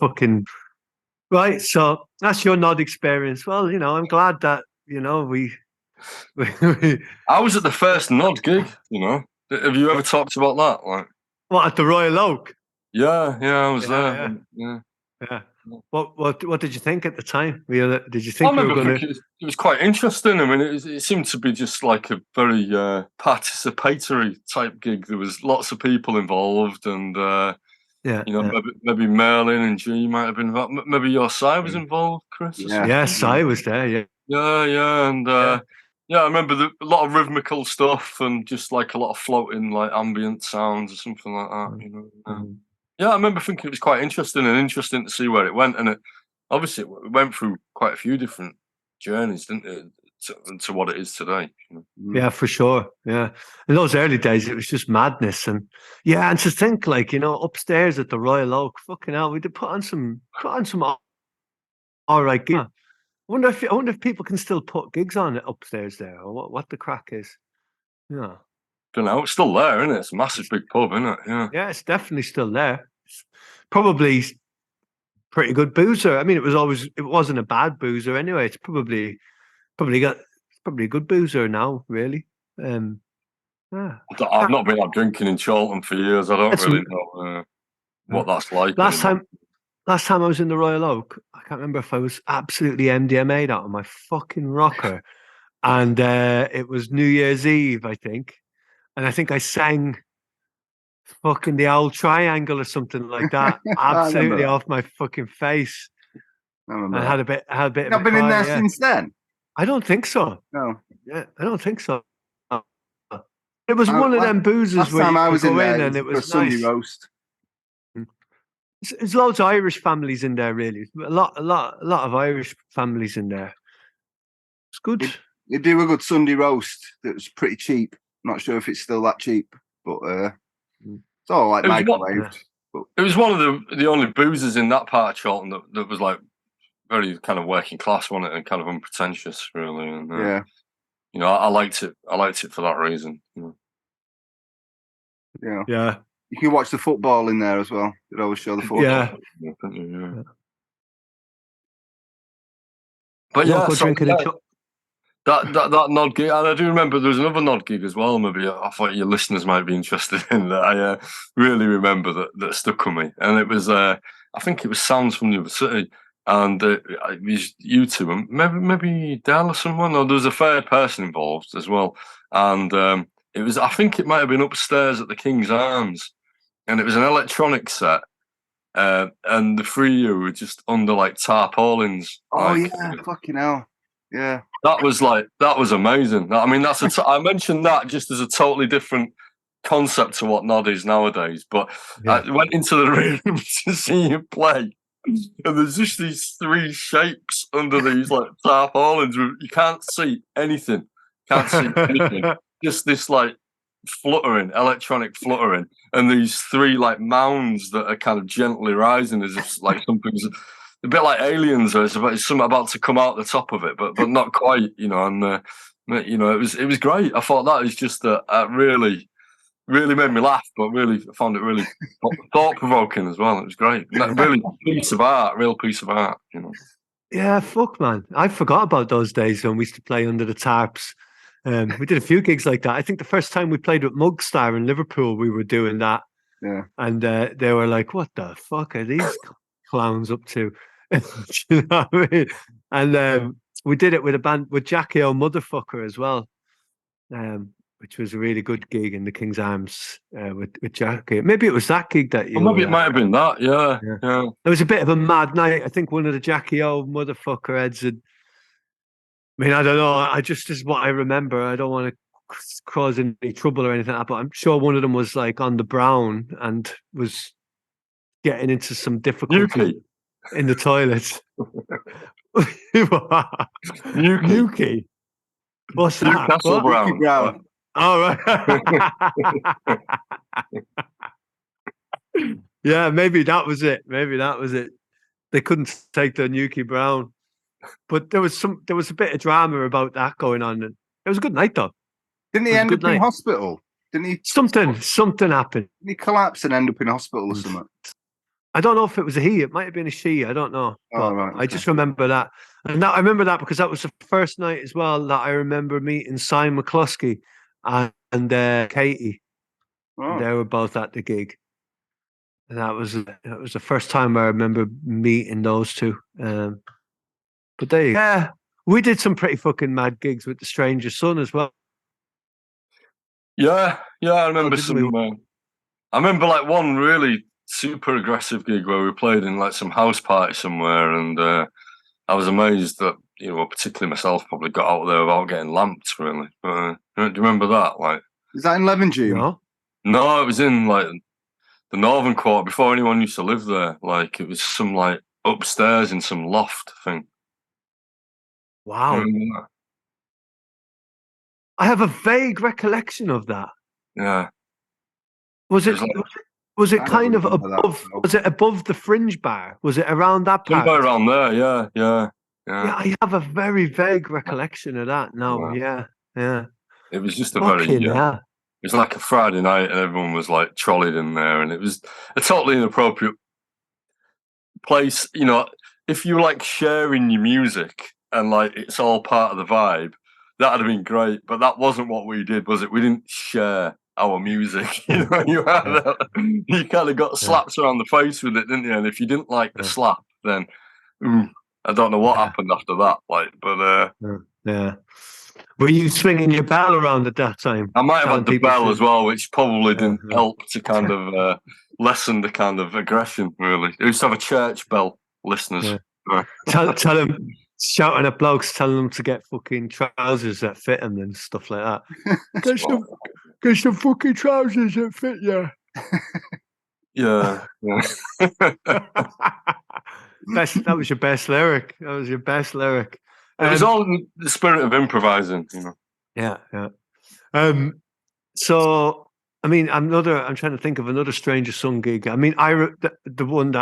fucking right. So that's your nod experience. Well, I'm glad that we. I was at the first nod gig. Have you ever talked about that? Like, what, at the Royal Oak? Yeah, I was there. Yeah. What did you think at the time? Did you think it was quite interesting? I mean, it seemed to be just like a very participatory type gig. There was lots of people involved, and maybe Merlin and G might have been involved. Maybe your Si was involved, Chris. Yeah, Si was there. Yeah, and. Yeah, I remember a lot of rhythmical stuff and just like a lot of floating like ambient sounds or something like that. Yeah, I remember thinking it was quite interesting to see where it went, and it went through quite a few different journeys, didn't it, to what it is today. Yeah, for sure. Yeah, in those early days, it was just madness, and to think like upstairs at the Royal Oak, fucking hell, we did put on some all right gigs. I wonder if people can still put gigs on it upstairs there, or what the crack is. Yeah. don't know. It's still there, isn't it? It's a massive big pub, isn't it? Yeah. Yeah, it's definitely still there. Probably pretty good boozer. I mean, it wasn't a bad boozer anyway. It's probably a good boozer now, really. Yeah. I've not been out drinking in Charlton for years. I don't really know what that's like. Last time I was in the Royal Oak, I can't remember if I was absolutely MDMA'd out of my fucking rocker, and it was New Year's Eve, I think, and I think I sang fucking the Old Triangle or something like that, absolutely off my fucking face. I had a bit. You've not been in there since then? I don't think so. No. Yeah, I don't think so. It was one of them boozers last where time you I was could go in there, and it was for a Sunday nice. roast. There's loads of Irish families in there, really. A lot of Irish families in there. It's good. They do a good Sunday roast that was pretty cheap. Not sure if it's still that cheap, but it's all like microwaved. It was one of the only boozers in that part of Charlton that was like very kind of working class, wasn't it, and kind of unpretentious, really. And, yeah. You know, I liked it. I liked it for that reason. You know. Yeah. You can watch the football in there as well. They always show the football. Yeah. But yeah, that nod gig, and I do remember there was another nod gig as well. Maybe I thought your listeners might be interested in that. I really remember that stuck with me, and it was I think it was Sounds from the Other City, and it was you two, and maybe Dale or someone, or there was a third person involved as well, and it was, I think it might have been upstairs at the King's Arms, and it was an electronic set. And the three of you were just under like tarpaulins. Oh yeah, fucking hell. Yeah. That was amazing. I mean, I mentioned that just as a totally different concept to what Nod is nowadays. But I went into the room to see you play, and there's just these three shapes under these like tarpaulins. You can't see anything. Just this like electronic fluttering, and these three like mounds that are kind of gently rising as if like something's a bit like aliens, or it's something about to come out the top of it, but not quite, you know. And you know, it was great. I thought that was just really made me laugh, but really I found it really thought provoking as well. It was great. Really real piece of art, you know. Yeah, fuck man, I forgot about those days when we used to play under the tarps. We did a few gigs like that. I think the first time we played with Mugstar in Liverpool, we were doing that. Yeah. And they were like, what the fuck are these clowns up to? You know what I mean? And we did it with a band with Jackie O Motherfucker as well, which was a really good gig in the King's Arms with Jackie. Maybe it was that gig that you... maybe it might have been that, yeah. It was a bit of a mad night. I think one of the Jackie O Motherfucker heads had... I mean, I don't know. I just is what I remember. I don't want to cause any trouble or anything like that, but I'm sure one of them was like on the brown and was getting into some difficulty in the toilets. Yuki. What's that? Newcastle Brown. Brown. Oh, right. Yeah, maybe that was it. They couldn't take the Nuki Brown. But there was a bit of drama about that going on. And it was a good night though. Didn't he end up in hospital? Didn't he? Something happened. Didn't he collapse and end up in hospital or something? I don't know if it was a he. It might have been a she. I don't know. Oh, right, okay. I just remember that. And I remember that because that was the first night as well that I remember meeting Simon McCluskey and Katie. Oh. They were both at the gig. And that was the first time I remember meeting those two. But we did some pretty fucking mad gigs with the Stranger Son as well. Yeah, I remember I remember like one really super aggressive gig where we played in like some house party somewhere, and I was amazed that, you know, particularly myself, probably got out there without getting lamped. Really, do you remember that? Like, is that in Levenshulme? No, it was in like the Northern Quarter before anyone used to live there. Like, it was some like upstairs in some loft thing. Wow. I have a vague recollection of that. Yeah. Was it kind of above? Was it above the Fringe Bar? Was it around that part? Somewhere around there, yeah. Yeah, I have a very vague recollection of that now. Yeah. It was just a was like a Friday night, and everyone was like trolleyed in there, and it was a totally inappropriate place. You know, if you like sharing your music and like it's all part of the vibe, that'd have been great. But that wasn't what we did, was it? We didn't share our music. You know, you kind of got slaps around the face with it, didn't you? And if you didn't like the slap, then I don't know what happened after that. Like, but Were you swinging your bell around at that time? I might have had the bell as well, which probably didn't help to kind of lessen the kind of aggression. Really, we used to have a church bell, listeners. Tell them, shouting at blokes, telling them to get fucking trousers that fit them and stuff like that. Get some fucking trousers that fit you. Yeah. That was your best lyric. That was your best lyric. It was all in the spirit of improvising, you know. Yeah. So, I mean, I'm trying to think of another Stranger Sung gig. I mean, the one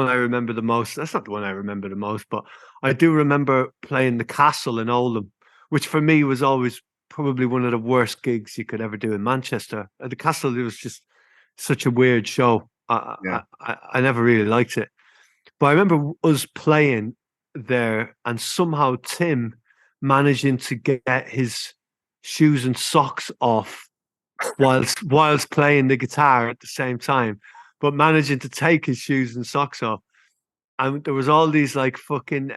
I remember the most. That's not the one I remember the most, but I do remember playing the Castle in Oldham, which for me was always probably one of the worst gigs you could ever do in Manchester. The Castle, it was just such a weird show. I never really liked it. But I remember us playing there and somehow Tim managing to get his shoes and socks off whilst playing the guitar at the same time, but managing to take his shoes and socks off. And there was all these like fucking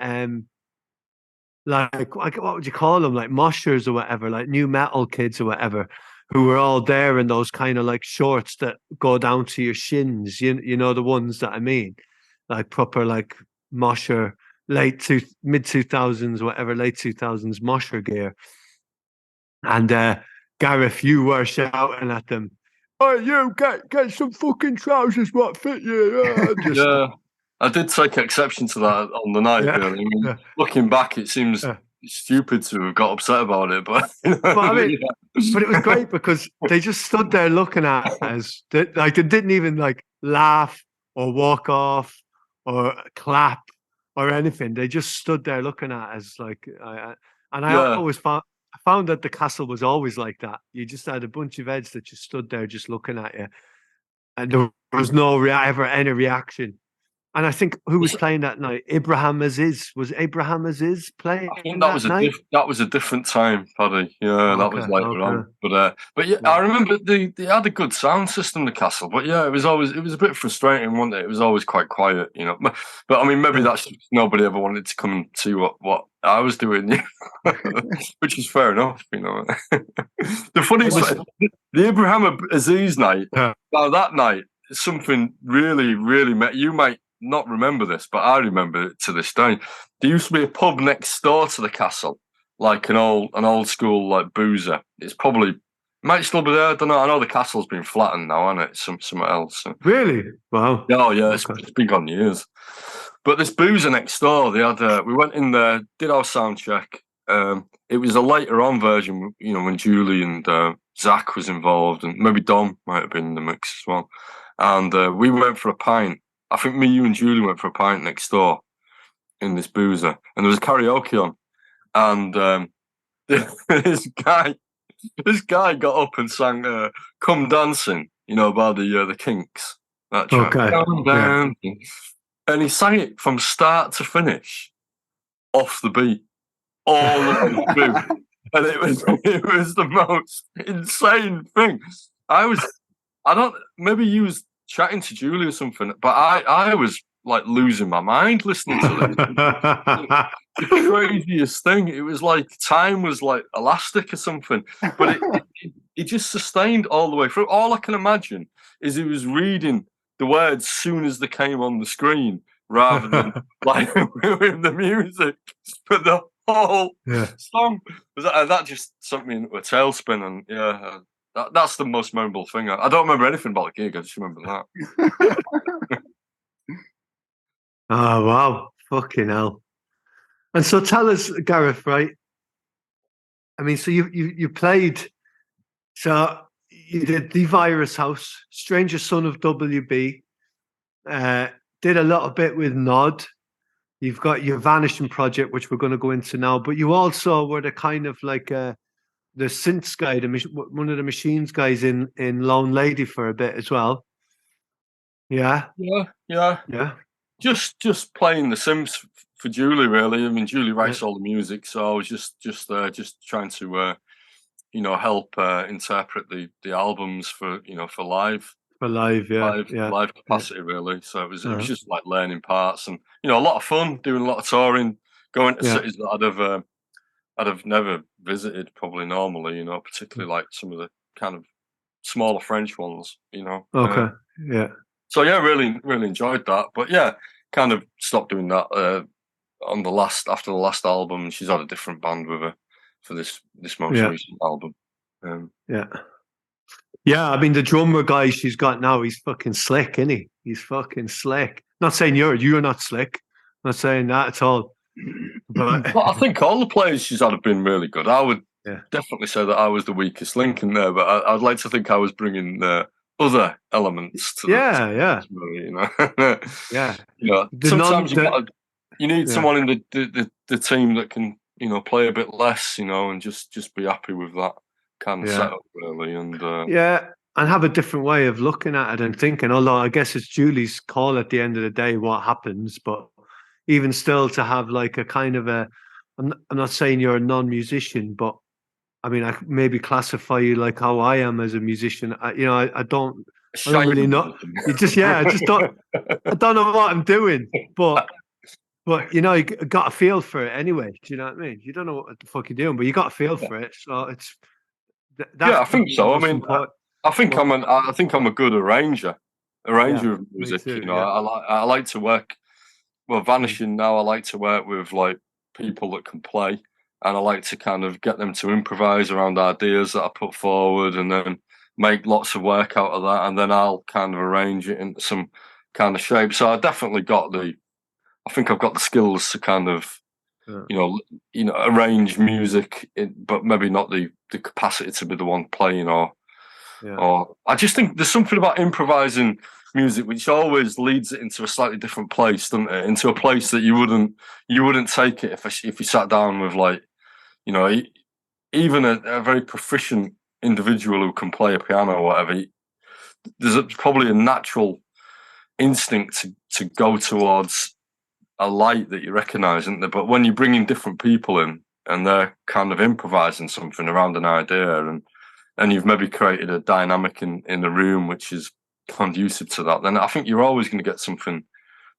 like what would you call them, like moshers or whatever, like new metal kids or whatever, who were all there in those kind of like shorts that go down to your shins, you know, the ones that I mean, like proper like mosher mid 2000s whatever, late 2000s mosher gear. And Gareth, you were shouting at them, "Oh, you get some fucking trousers what fit you." Yeah, I did take exception to that on the night. Really. I mean, looking back, it seems stupid to have got upset about it, but I mean, but it was great because they just stood there looking at us. They didn't even like laugh or walk off or clap or anything. They just stood there looking at us like. I always found that the Castle was always like that. You just had a bunch of heads that just stood there just looking at you, and there was no ever any reaction. And I think who was playing that night? Abraham Aziz. Was Abraham Aziz playing? I think that was a different time, Paddy. Yeah, that was later on. But yeah, I remember they had a good sound system, the Castle. But yeah, it was a bit frustrating, wasn't it? It was always quite quiet, you know. But I mean, maybe that's just nobody ever wanted to come and see what I was doing, which is fair enough, you know. The funny the Abraham Aziz night. Now that night, something really, really you might not remember this, but I remember it to this day. There used to be a pub next door to the Castle, like an old school like boozer. It's probably might still be there. I don't know. I know the Castle's been flattened now, hasn't it? Somewhere else. So. Really? Wow. Oh yeah, it's been gone years. But this boozer next door, they had. We went in there, did our sound check. It was a later on version, you know, when Julie and Zach was involved, and maybe Dom might have been in the mix as well. And we went for a pint. I think me, you, and Julie went for a pint next door in this boozer, and there was karaoke on, and this guy got up and sang "Come Dancing," you know, by the Kinks. That track. Okay. Come Dancing. And he sang it from start to finish, off the beat, all the way through, and it was the most insane thing. Maybe you was chatting to Julie or something, but I was like losing my mind listening to this. The craziest thing. It was like time was like elastic or something, but it just sustained all the way through. All I can imagine is he was reading the words soon as they came on the screen rather than like with the music. But the whole song that just sent me into a tailspin, and that's the most memorable thing. I don't remember anything about the gig. I just remember that. Oh wow, fucking hell! And so tell us, Gareth, right? I mean, so you played. So you did The Virus House, Stranger Son of WB. Did a little bit with Nod. You've got your Vanishing project, which we're going to go into now. But you also were the kind of like the synths guy, one of the machines guys in Lone Lady for a bit as well. Yeah. Just playing the Sims for Julie, really. I mean, Julie writes all the music, so I was just there, just trying to help interpret the albums for live. For live Capacity, really. So it was just like learning parts, and a lot of fun, doing a lot of touring, going to cities that I'd have never visited probably normally, particularly like some of the kind of smaller French ones, Okay. So yeah, really, really enjoyed that. But yeah, kind of stopped doing that after the last album. She's had a different band with her for this most recent album. Yeah, I mean the drummer guy she's got now, he's fucking slick, isn't he? He's fucking slick. Not saying you're not slick. Not saying that at all. But well, I think all the players she's had have been really good. I would definitely say that I was the weakest link in there, but I'd like to think I was bringing other elements to the sometimes you need someone in the team that can play a bit less, and just be happy with that kind of setup, really, and have a different way of looking at it and thinking. Although I guess it's Julie's call at the end of the day what happens, but even still to have like a kind of I'm not saying you're a non-musician, but I mean I maybe classify you like how I am as a musician. I don't really know. I just don't. I don't know what I'm doing, but you got a feel for it anyway. Do you know what I mean? You don't know what the fuck you're doing, but you got a feel for it. So it's. I think so. I mean, I think I'm a good arranger of music. Too, I like to work. Well, Vanishing now, I like to work with like people that can play, and I like to kind of get them to improvise around ideas that I put forward, and then make lots of work out of that, and then I'll kind of arrange it into some kind of shape. So I definitely I think I've got the skills to kind of, arrange music, but maybe not the capacity to be the one playing or I just think there's something about improvising music which always leads it into a slightly different place, doesn't it? Into a place that you wouldn't take it if you sat down with like, even a very proficient individual who can play a piano or whatever. There's probably a natural instinct to go towards a light that you recognise, isn't there? But when you bring in different people in and they're kind of improvising something around an idea, and you've maybe created a dynamic in the room which is conducive to that, then I think you're always going to get something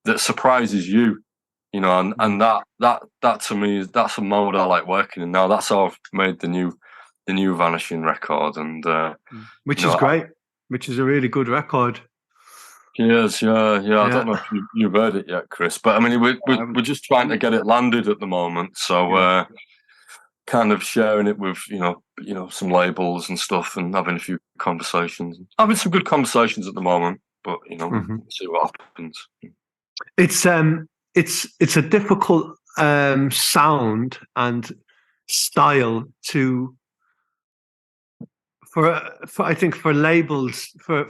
that surprises you, and that to me, that's a mode I like working in now. That's how I've made the new Vanishing record, and which is great, which is a really good record. Yes, I don't know if you've heard it yet, Chris, but I mean we're just trying to get it landed at the moment, so kind of sharing it with some labels and stuff, and having a few conversations, having some good conversations at the moment, but see what happens. It's a difficult sound and style for I think for labels for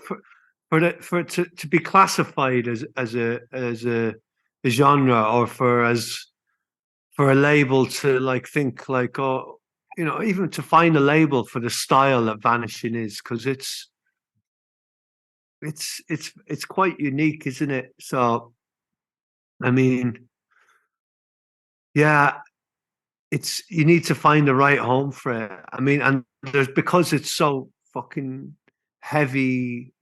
it to be classified as a genre, or for a label to like think like, even to find a label for the style that Vanishing is, because it's quite unique, isn't it? So I mean, you need to find the right home for it. I mean, and because it's so fucking heavy,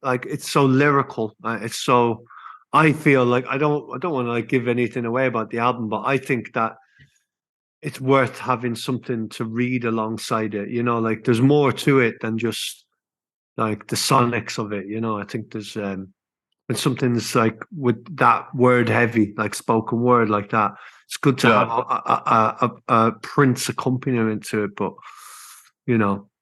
like it's so lyrical. It's so. I feel like I don't want to like give anything away about the album, but I think that it's worth having something to read alongside it. Like there's more to it than just like the sonics of it. I think there's something that's like with that word heavy, like spoken word like that. It's good to have a Prince accompaniment to it, but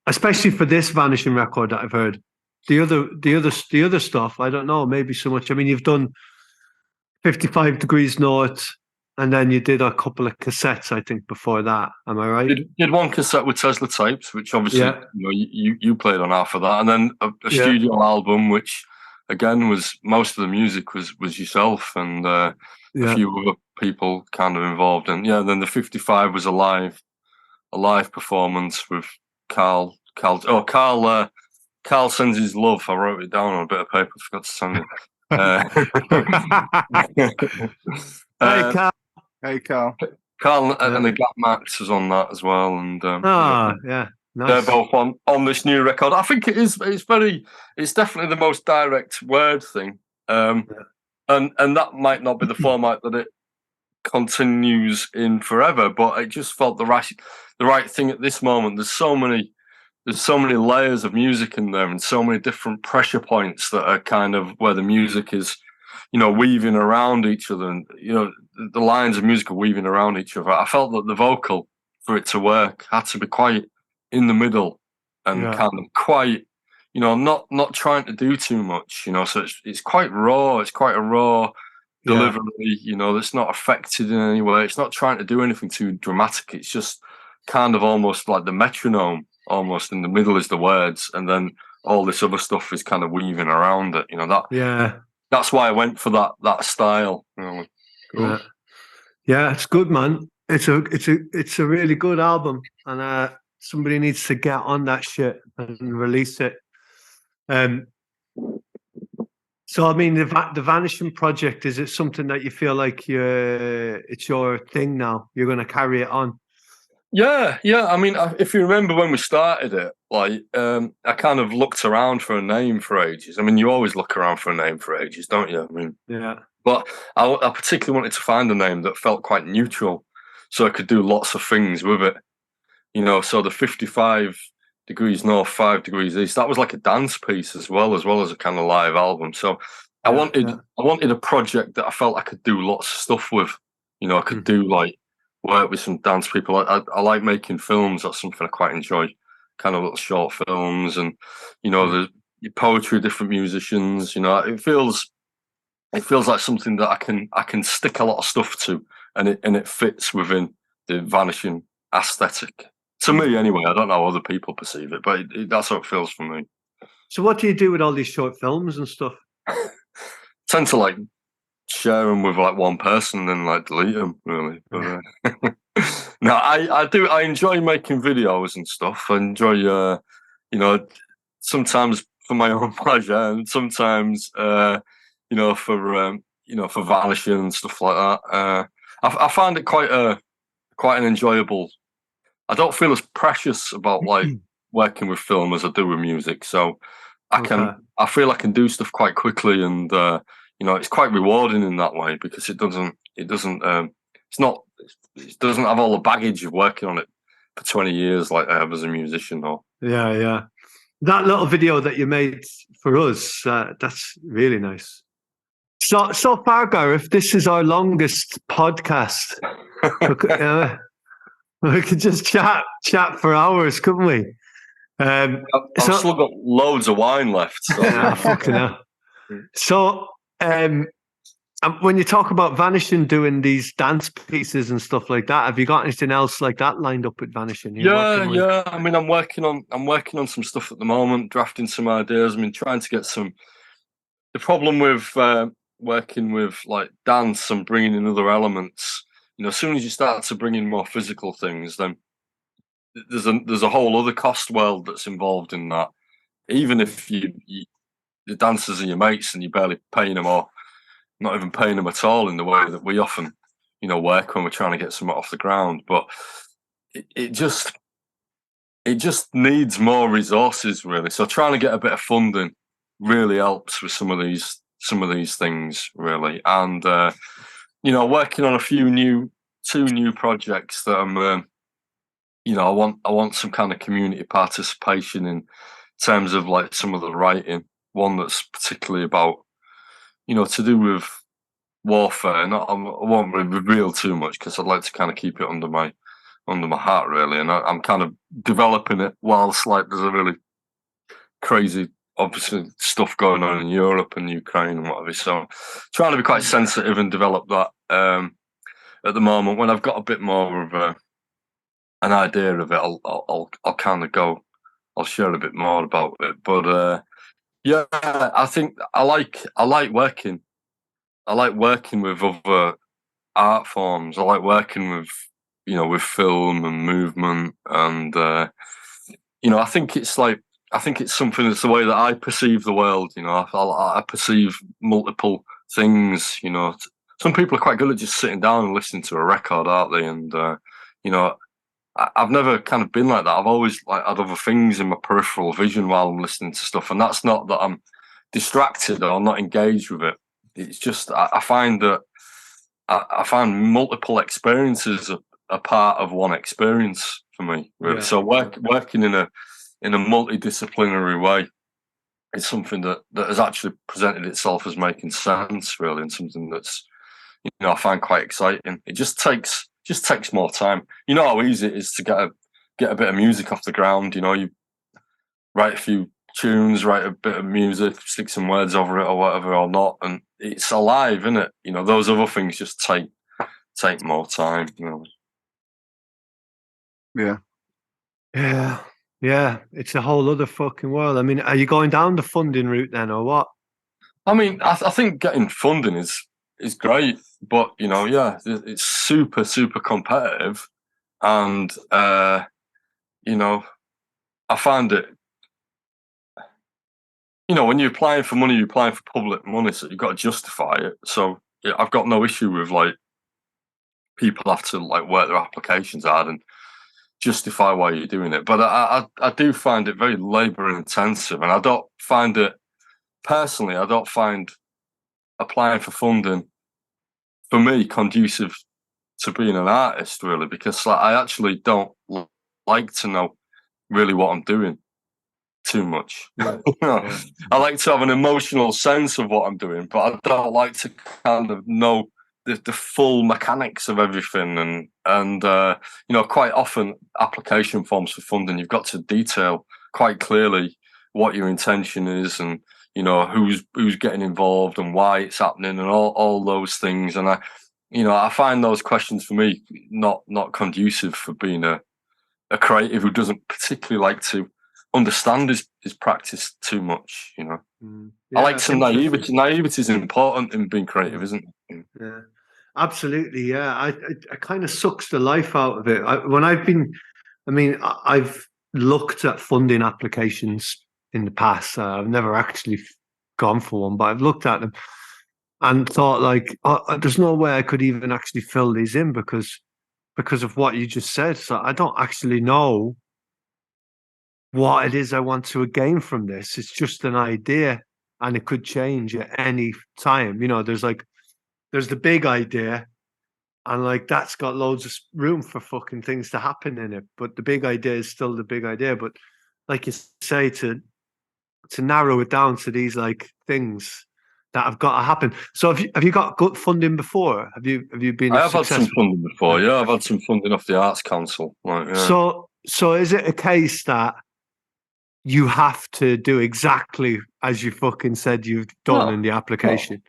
especially for this Vanishing record that I've heard. The other stuff, I don't know, maybe so much. I mean, you've done 55 Degrees North, and then you did a couple of cassettes, I think, before that. Am I right? Did one cassette with Tesla tapes, which obviously you played on half of that, and then a studio album, which again was most of the music was yourself and a few other people kind of involved, and then the 55 was a live live performance with Karl. Karl sends his love. I wrote it down on a bit of paper. I forgot to send it. Hey, Carl. Hey, Karl. Karl and the Gap Max is on that as well, and yeah, nice. they're both on this new record. I think it's definitely the most direct word thing, and that might not be the format that it continues in forever, but it just felt the right thing at this moment. There's so many layers of music in there, and so many different pressure points that are kind of where the music is, weaving around each other, and the lines of music are weaving around each other. I felt that the vocal, for it to work, had to be quite in the middle and kind of quite, not trying to do too much, so it's quite raw. It's quite a raw delivery, that's not affected in any way. It's not trying to do anything too dramatic. It's just kind of almost like the metronome. Almost in the middle is the words, and then all this other stuff is kind of weaving around it. That's why I went for that style. Really. Cool. Yeah, it's good, man. It's a really good album, and somebody needs to get on that shit and release it. So I mean, the Vanishing project, is it something that you feel like it's your thing now? You're going to carry it on? Yeah. I mean, if you remember when we started it, like I kind of looked around for a name for ages. I mean, you always look around for a name for ages, don't you? I mean, yeah. But I particularly wanted to find a name that felt quite neutral, so I could do lots of things with it. So the 55 degrees north, 5 degrees east, that was like a dance piece as well as a kind of live album. So I wanted a project that I felt I could do lots of stuff with. I could do like work with some dance people. I like making films. That's something I quite enjoy. Kind of little short films, and the poetry of different musicians. It feels like something that I can stick a lot of stuff to, and it fits within the Vanishing aesthetic. To me, anyway. I don't know how other people perceive it, but that's how it feels for me. So what do you do with all these short films and stuff? Tend to like share them with like one person and then like delete them, really. But no, I do. I enjoy making videos and stuff. I enjoy, sometimes for my own pleasure, and sometimes, for Vanishing and stuff like that. I find it quite an enjoyable. I don't feel as precious about like working with film as I do with music, so I feel I can do stuff quite quickly, and it's quite rewarding in that way, because it doesn't have all the baggage of working on it for 20 years like I have as a musician. Or yeah, that little video that you made for us, that's really nice. So far, Gareth, this is our longest podcast. We could just chat for hours, couldn't we? I've still got loads of wine left. So. Fucking hell. So, when you talk about Vanishing, doing these dance pieces and stuff like that, have you got anything else like that lined up with Vanishing? Yeah. I mean, I'm working on some stuff at the moment, drafting some ideas. I mean, trying to get some. The problem with working with like dance and bringing in other elements, as soon as you start to bring in more physical things, then there's a whole other cost world that's involved in that. Even if the dancers are your mates and you're barely paying them, or not even paying them at all, in the way that we often, work when we're trying to get something off the ground. But it just needs more resources, really. So trying to get a bit of funding really helps with some of these things, really. And working on two new projects that I'm I want some kind of community participation in terms of like some of the writing. One that's particularly about to do with warfare. I won't reveal too much, because I'd like to kind of keep it under my heart, really. And I'm kind of developing it whilst like there's a really crazy, obviously, stuff going on in Europe and Ukraine and whatever. So trying to be quite sensitive and develop that at the moment. When I've got a bit more of an idea of it, I'll kind of go. I'll share a bit more about it. But yeah, I think I like working. I like working with other art forms. I like working with with film and movement, and I think it's something that's the way that I perceive the world. I perceive multiple things. Some people are quite good at just sitting down and listening to a record, aren't they? And I've never kind of been like that. I've always had other things in my peripheral vision while I'm listening to stuff, and that's not that I'm distracted or not engaged with it. It's just I find that I find multiple experiences are part of one experience for me, really. Yeah. So working in a multi-disciplinary way is something that has actually presented itself as making sense, really, and something that's I find quite exciting. It just takes more time. You know how easy it is to get a bit of music off the ground. You write a few tunes, write a bit of music, stick some words over it or whatever, or not, and it's alive, isn't it? Those other things just take more time. Yeah. It's a whole other fucking world. I mean, are you going down the funding route then, or what? I mean, I think getting funding is great, but it's super, super competitive, and I find it. When you're applying for money, you're applying for public money, so you've got to justify it. So I've got no issue with people have to work their applications hard and justify why you're doing it. But I do find it very labour intensive, and I don't find it personally. I don't find applying for funding for me conducive to being an artist, really, because I actually don't like to know really what I'm doing too much. I like to have an emotional sense of what I'm doing, but I don't like to kind of know the full mechanics of everything. And quite often application forms for funding, you've got to detail quite clearly what your intention is, and who's getting involved and why it's happening, and all those things. And I find those questions for me not conducive for being a creative who doesn't particularly like to understand his practice too much. I like some naivety. Naivety is important in being creative, isn't it? Yeah, absolutely. Yeah, it kind of sucks the life out of it. I've looked at funding applications in the past. I've never actually gone for one, but I've looked at them and thought there's no way I could even actually fill these in because of what you just said. So I don't actually know what it is I want to gain from this. It's just an idea, and it could change at any time. There's the big idea, and that's got loads of room for fucking things to happen in it. But the big idea is still the big idea. But like you say, to narrow it down to these things that have got to happen. So have you got good funding before? Have you been? I have had some funding before. Yeah, I've had some funding off the Arts Council. So is it a case that you have to do exactly as you fucking said you've done in the application?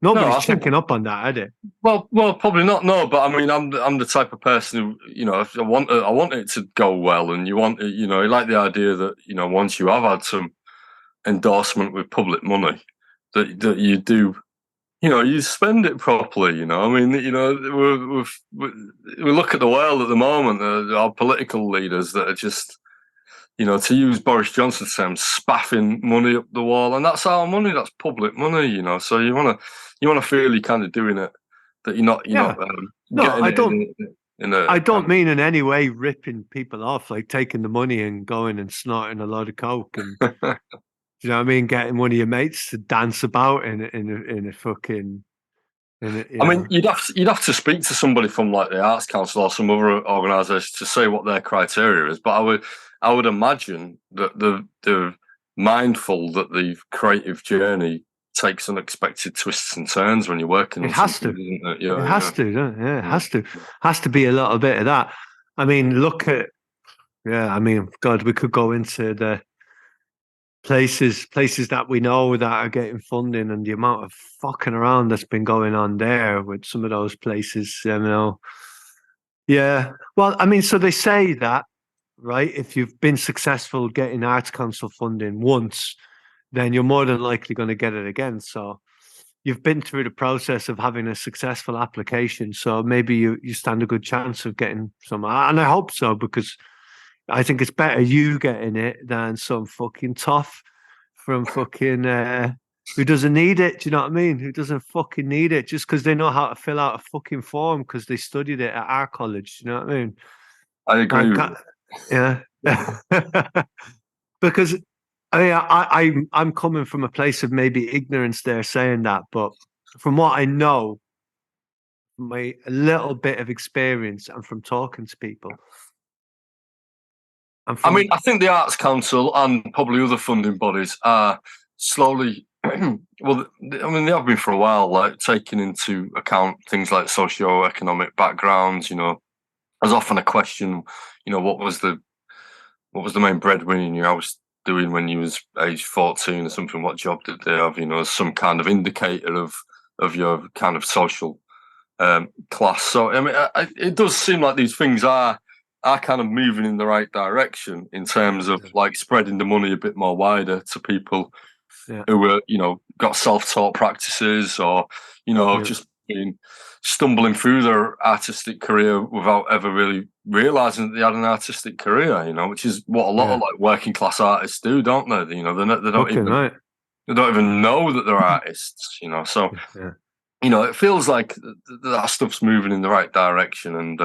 Nobody's checking up on that, are they? Well, probably not. No, but I mean, I'm the type of person who, if I want it to go well, and you want it, you like the idea that once you have had some endorsement with public money, that you do, you spend it properly. I mean, we look at the world at the moment. Our political leaders that are just, to use Boris Johnson's term, spaffing money up the wall, and that's our money. That's public money. So you want to feel you're kind of doing it, that you're not. I don't mean in any way ripping people off, like taking the money and going and snorting a lot of coke and you know what I mean, getting one of your mates to dance about in a fucking. I mean, you'd have to speak to somebody from the Arts Council or some other organisation to say what their criteria is. But I would imagine that they're mindful that the creative journey takes unexpected twists and turns when you're working. It has to. It has to. Yeah, it has to. Has to be a little bit of that. I mean, look at. Yeah, I mean, God, we could go into the places that we know that are getting funding and the amount of fucking around that's been going on there with some of those places. Yeah. Well, I mean, so they say that, right? If you've been successful getting Arts Council funding once, then you're more than likely going to get it again. So you've been through the process of having a successful application, so maybe you stand a good chance of getting some. And I hope so, because I think it's better you getting it than some fucking toff from fucking who doesn't need it. Do you know what I mean? Who doesn't fucking need it just because they know how to fill out a fucking form because they studied it at our college. Do you know what I mean? I agree with you. Yeah. Because I mean, I'm coming from a place of maybe ignorance there saying that, but from what I know, my a little bit of experience and from talking to people. I mean, I think the Arts Council and probably other funding bodies are slowly, well, I mean, they have been for a while, like taking into account things like socio-economic backgrounds. You know, there's often a question, you know, what was the main breadwinner in your house doing when you was age 14 or something? What job did they have? You know, some kind of indicator of your kind of social class. So I mean, it does seem like these things are kind of moving in the right direction in terms of like spreading the money a bit more wider to people who are, you know, got self-taught practices, or, you know, just been stumbling through their artistic career without ever really realizing that they had an artistic career, you know, which is what a lot of like working class artists do, don't they? You know, they don't even know that they're artists, you know. So you know, it feels like that stuff's moving in the right direction, and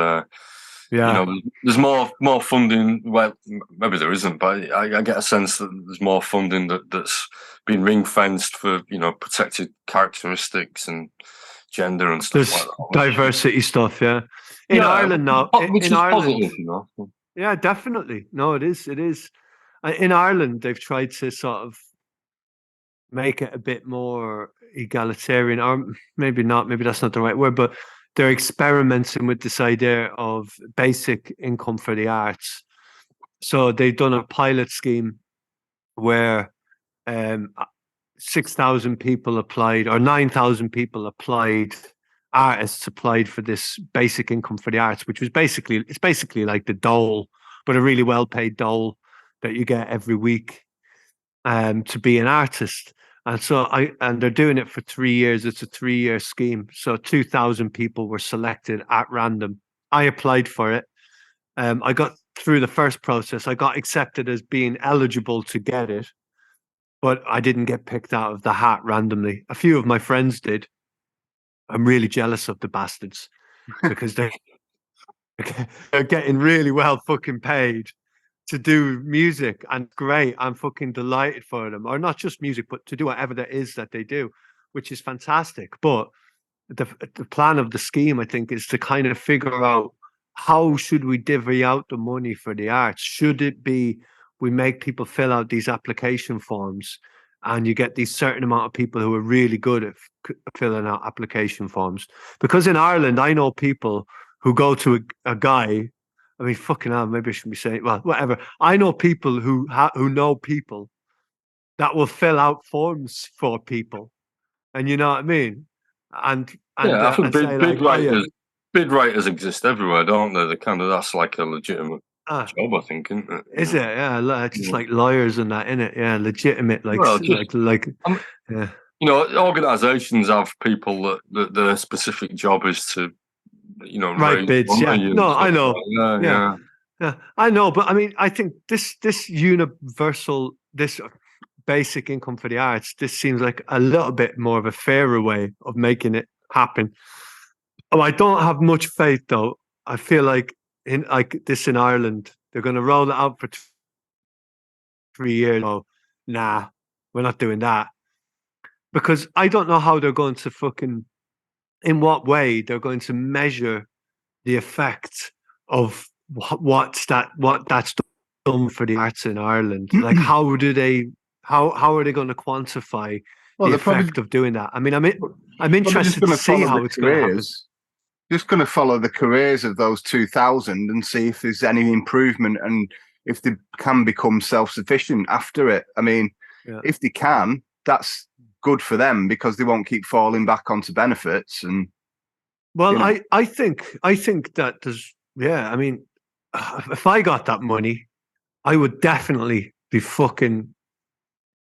you know, there's more funding. Well, maybe there isn't, but I get a sense that there's more funding that's been ring fenced for, you know, protected characteristics and gender and stuff like that. Diversity stuff, in Ireland now, which in is Ireland, positive, you know. Yeah, definitely. No, it is. It is. In Ireland, they've tried to sort of make it a bit more egalitarian, or maybe not. Maybe that's not the right word, but they're experimenting with this idea of basic income for the arts. So they've done a pilot scheme where 6,000 people applied, or 9,000 people applied. Artists applied for this basic income for the arts, which was basically like the dole, but a really well-paid dole that you get every week to be an artist. And they're doing it for 3 years. It's a 3-year scheme. So 2,000 people were selected at random. I applied for it. I got through the first process. I got accepted as being eligible to get it, but I didn't get picked out of the hat randomly. A few of my friends did. I'm really jealous of the bastards because they're getting really well fucking paid to do music, and great. I'm fucking delighted for them. Or not just music, but to do whatever there is that they do, which is fantastic. But the plan of the scheme, I think, is to kind of figure out how should we divvy out the money for the arts? Should it be we make people fill out these application forms, and you get these certain amount of people who are really good at filling out application forms? Because in Ireland, I know people who go to a guy. I mean, fucking hell, maybe I shouldn't be saying, well, whatever. I know people who know people that will fill out forms for people, and you know what I mean. And I think say bid writers exist everywhere, don't they? That's like a legitimate job, I think, isn't it? Is it? Yeah, just like lawyers and that, innit? Yeah, legitimate, like, yeah. You know, organisations have people that their specific job is to, you know, write bids. Yeah, no, I know. Like yeah, I know. But I mean, I think this universal, this basic income for the arts, this seems like a little bit more of a fairer way of making it happen. Oh, I don't have much faith though. I feel like in Ireland, they're going to roll it out for 3 years. Oh, nah, we're not doing that, because I don't know how they're going to fucking, in what way they're going to measure the effect of what that's done for the arts in Ireland. Like, how are they going to quantify the effect of doing that? I mean, I'm interested to see how it's going to happen. Just going to follow the careers of those 2,000 and see if there's any improvement and if they can become self-sufficient after it. I mean, if they can, that's good for them because they won't keep falling back onto benefits. And well, you know. I think that there's, I mean, if I got that money, I would definitely be fucking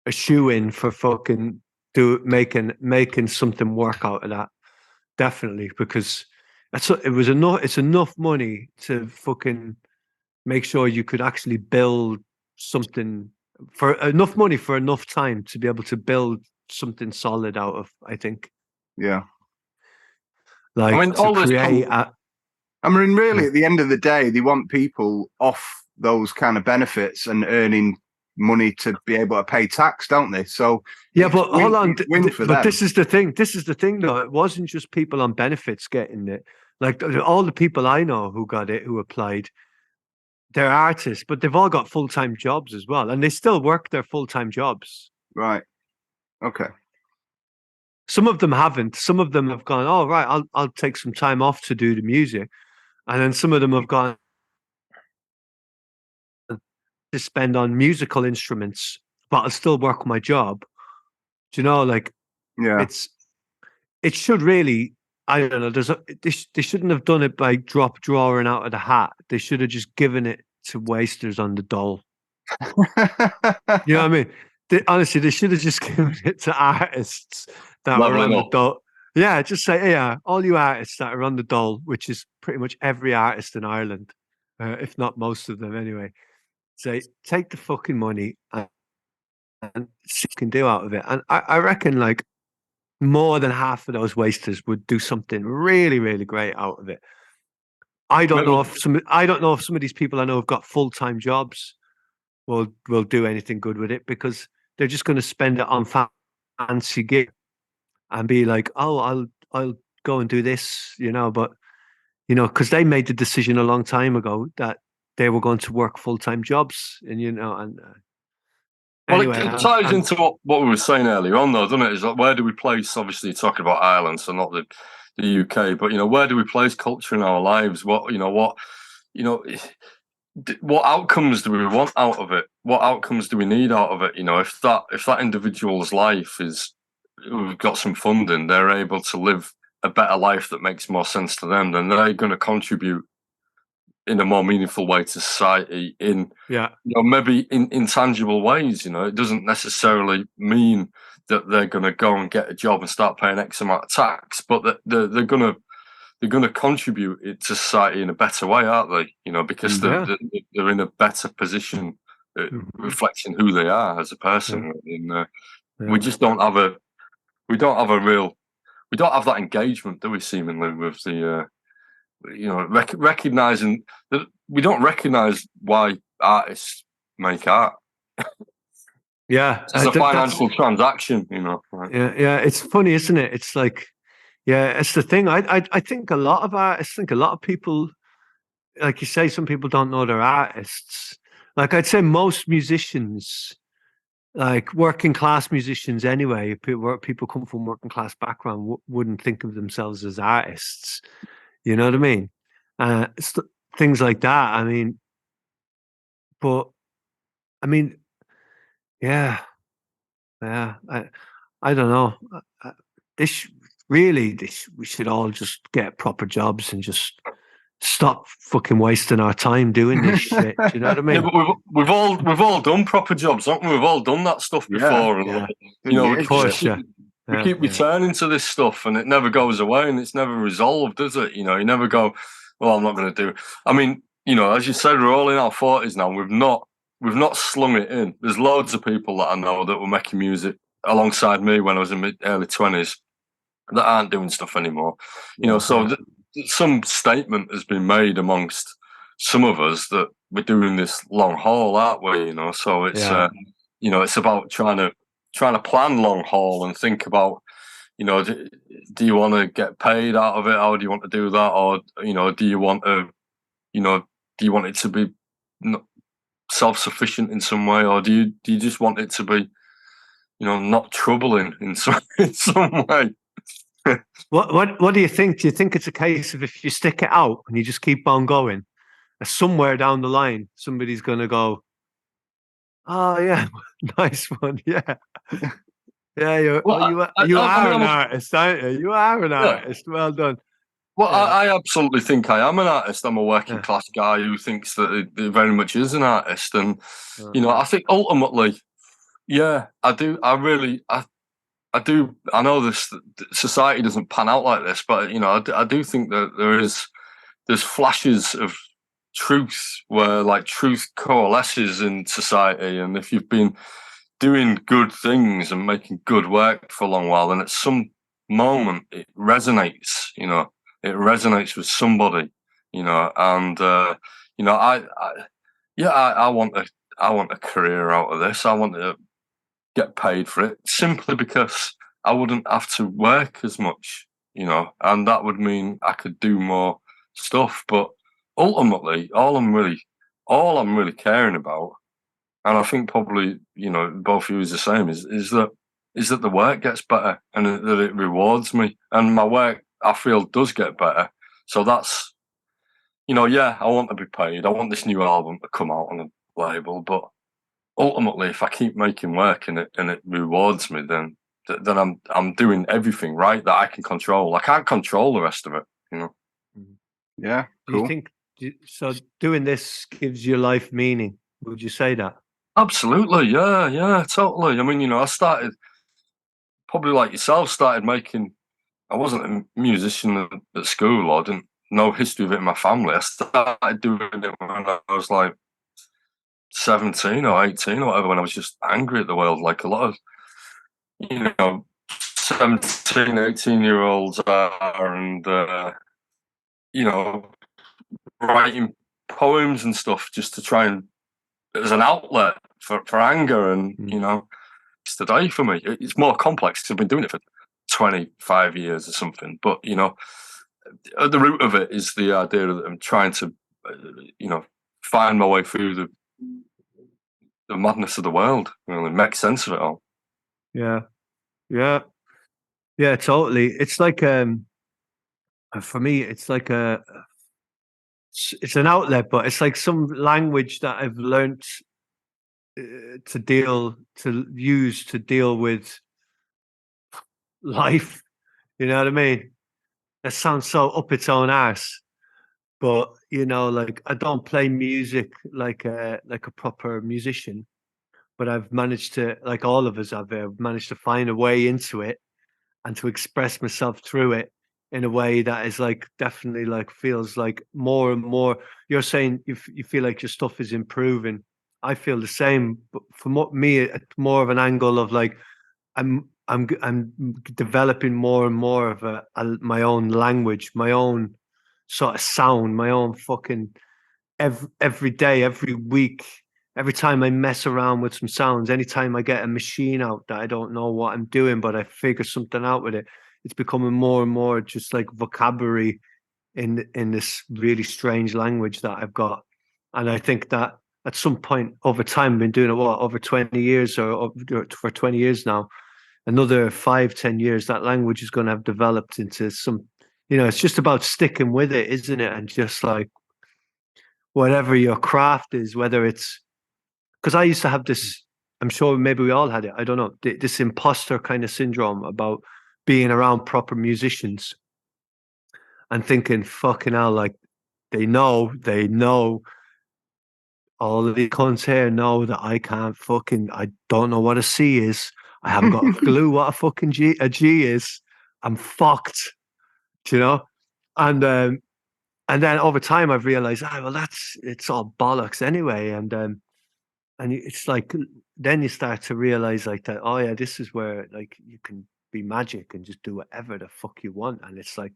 a shoe-in for fucking making something work out of that. Definitely, because it's enough money to fucking make sure you could actually build something for enough money for enough time to be able to build something solid out of, I think. Yeah. Like, I mean, to create I mean, really, at the end of the day, they want people off those kind of benefits and earning money to be able to pay tax, don't they? So yeah, but hold on, win for but them. this is the thing. This is the thing, though. It wasn't just people on benefits getting it. Like, all the people I know who got it, who applied, they're artists, but they've all got full-time jobs as well, and they still work their full-time jobs. Right. Okay. Some of them haven't. Some of them have gone, oh, right, I'll take some time off to do the music. And then some of them have gone to spend on musical instruments, but I'll still work my job. Do you know, like, Yeah. it should really, I don't know, they shouldn't have done it by drawing out of the hat. They should have just given it to wasters on the dole. You know what I mean? Honestly, they should have just given it to artists that were on the dole. Yeah, just say, yeah, all you artists that are on the dole, which is pretty much every artist in Ireland, if not most of them anyway, say, take the fucking money and see what you can do out of it. And I reckon, like, more than half of those wasters would do something really, really great out of it. I don't know if some of these people I know have got full-time jobs will do anything good with it, because they're just going to spend it on fancy gear and be like, oh, I'll go and do this, you know. But you know, because they made the decision a long time ago that they were going to work full-time jobs, and you know, and anyway, it ties into what we were saying earlier on, though, doesn't it? Is like, where do we place? Obviously, you're talking about Ireland, so not the UK, but you know, where do we place culture in our lives? What outcomes do we want out of it? What outcomes do we need out of it? You know, if that individual's life is, we've got some funding, they're able to live a better life that makes more sense to them, then they're going to contribute in a more meaningful way to society in, you know, maybe in tangible ways. You know, it doesn't necessarily mean that they're going to go and get a job and start paying X amount of tax, but that they're going to contribute it to society in a better way, aren't they? You know, because they're in a better position, reflecting who they are as a person. We just don't have that engagement, do we? Seemingly, with the you know, recognizing that we don't recognize why artists make art. It's a financial transaction, you know. Right? Yeah, it's funny, isn't it? It's like, yeah, it's the thing. I think a lot of artists, think a lot of people, like you say, some people don't know they're artists. Like, I'd say most musicians, like working class musicians anyway, people come from working class background, wouldn't think of themselves as artists. You know what I mean? Things like that. I mean, but I mean, yeah. I don't know. We should all just get proper jobs and just stop fucking wasting our time doing this shit. Do you know what I mean? Yeah, but we've all done proper jobs, haven't we? We've all done that stuff before, and you know, we keep returning to this stuff, and it never goes away, and it's never resolved, does it? You know, you never go, well, I'm not going to do it. I mean, you know, as you said, we're all in our 40s now. We've not slung it in. There's loads of people that I know that were making music alongside me when I was in my early 20s that aren't doing stuff anymore. You know, so some statement has been made amongst some of us that we're doing this long haul, aren't we? You know, so it's you know, it's about trying to plan long haul and think about, you know, do you want to get paid out of it? How do you want to do that? Or, you know, do you want it to be self-sufficient in some way, or do you just want it to be, you know, not troubling in some way? What do you think? Do you think it's a case of, if you stick it out and you just keep on going, somewhere down the line somebody's going to go, oh yeah, nice one, yeah. Yeah, you are an artist, aren't you? You are an artist. Well done. Well, I absolutely think I am an artist. I'm a working class guy who thinks that it very much is an artist, and you know, I think ultimately, I do. I I know this society doesn't pan out like this, but I do think that there's flashes of truth where like truth coalesces in society, and if you've been doing good things and making good work for a long while, then at some moment it resonates. It resonates with somebody. And I want a career out of this. I want to get paid for it simply because I wouldn't have to work as much, and that would mean I could do more stuff. But ultimately, all I'm really caring about, and I think probably both of you is the same, is that the work gets better and that it rewards me, and my work I feel does get better. So that's I want to be paid. I want this new album to come out on a label, but ultimately, if I keep making work and it rewards me, then I'm doing everything right that I can control. I can't control the rest of it. Yeah, cool. Do you think so? Doing this gives your life meaning. Would you say that? Absolutely, yeah, totally. I mean, I started probably like yourself. I wasn't a musician at school. I didn't know history of it in my family. I started doing it when I was like 17 or 18 or whatever, when I was just angry at the world, like a lot of 17, 18-year-olds are, and writing poems and stuff just to try and as an outlet for anger. And it's today for me. It's more complex because I've been doing it for 25 years or something. But at the root of it is the idea that I'm trying to find my way through the madness of the world, and make sense of it all. Yeah, totally. It's like for me, it's like it's an outlet, but it's like some language that I've learned to use to deal with life. You know what I mean? That sounds so up its own arse, but like I don't play music like a proper musician, but I've managed to, like all of us have, managed to find a way into it and to express myself through it in a way that is like definitely like feels like more and more. You're saying you feel like your stuff is improving. I feel the same, but for me, it's more of an angle of like I'm developing more and more of my own language, my own sort of sound, my own fucking every day, every week, every time I mess around with some sounds, anytime I get a machine out that I don't know what I'm doing, but I figure something out with it, it's becoming more and more just like vocabulary in this really strange language that I've got. And I think that at some point over time, I've been doing it over 20 years or for 20 years now. Another 5-10 years, that language is going to have developed into some, it's just about sticking with it, isn't it? And just like whatever your craft is, whether it's, because I used to have this, I'm sure maybe we all had it, I don't know, this imposter kind of syndrome about being around proper musicians and thinking, fucking hell, like they know all of the cunts here know that I don't know what a C is. I haven't got a clue what a fucking a G is. I'm fucked, And then over time I've realized, well, it's all bollocks anyway. And it's like, then you start to realize like that, oh yeah, this is where like you can be magic and just do whatever the fuck you want. And it's like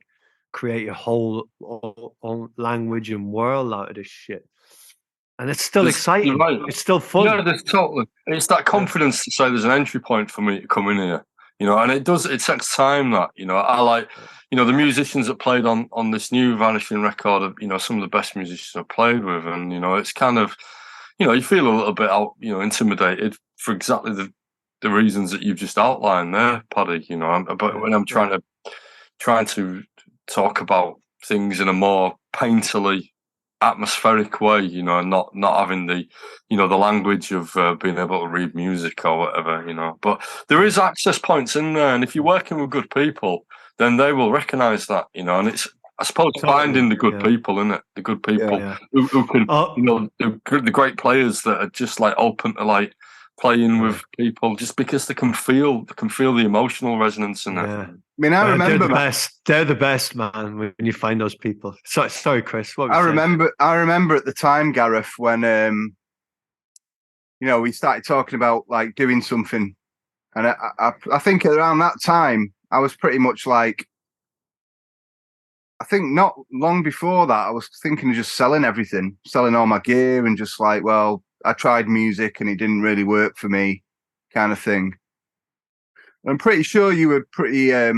create your whole own language and world out of this shit. And it's still exciting. Right. It's still fun. Yeah, there's totally. It's that confidence to say there's an entry point for me to come in here, and it takes time that, I like, the musicians that played on this new Vanishing record are, some of the best musicians I've played with. And, it's kind of, you feel a little bit out, intimidated for exactly the reasons that you've just outlined there, Paddy, but when I'm trying to talk about things in a more painterly, atmospheric way, and not having the the language of being able to read music or whatever, but there is access points in there, and if you're working with good people, then they will recognize that, and it's, I suppose, finding the good people, isn't it? The good people who can, the great players that are just like open to like playing with people, just because they can feel the emotional resonance in that. Yeah. I mean, I remember they're the best. They're the best, man. When you find those people. Sorry, Chris. What were you saying? I remember at the time, Gareth, when we started talking about like doing something, and I think around that time I was pretty much like, I think not long before that I was thinking of just selling everything, selling all my gear, and just like, well, I tried music and it didn't really work for me, kind of thing. I'm pretty sure you were pretty, there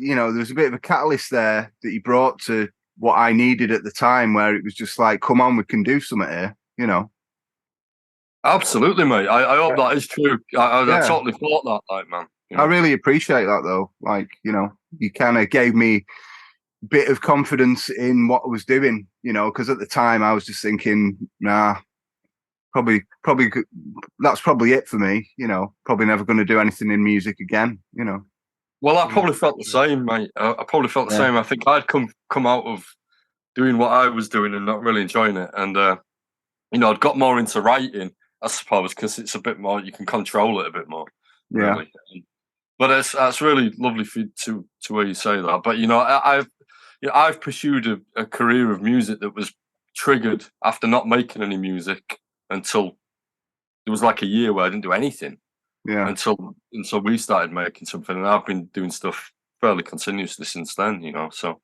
was a bit of a catalyst there that you brought to what I needed at the time, where it was just like, come on, we can do something here, Absolutely, mate. I hope that is true. I totally thought that, like, man. I really appreciate that, though. Like, you kind of gave me a bit of confidence in what I was doing, because at the time I was just thinking, nah, probably that's probably it for me, probably never going to do anything in music again, Well, I probably felt the same, mate. I probably felt the same. I think I'd come out of doing what I was doing and not really enjoying it. And, I'd got more into writing, I suppose, because it's a bit more, you can control it a bit more, really. Yeah. But that's really lovely for you to hear you say that. But, I've pursued a career of music that was triggered after not making any music until there was like a year where I didn't do anything. Yeah. Until we started making something, and I've been doing stuff fairly continuously since then. So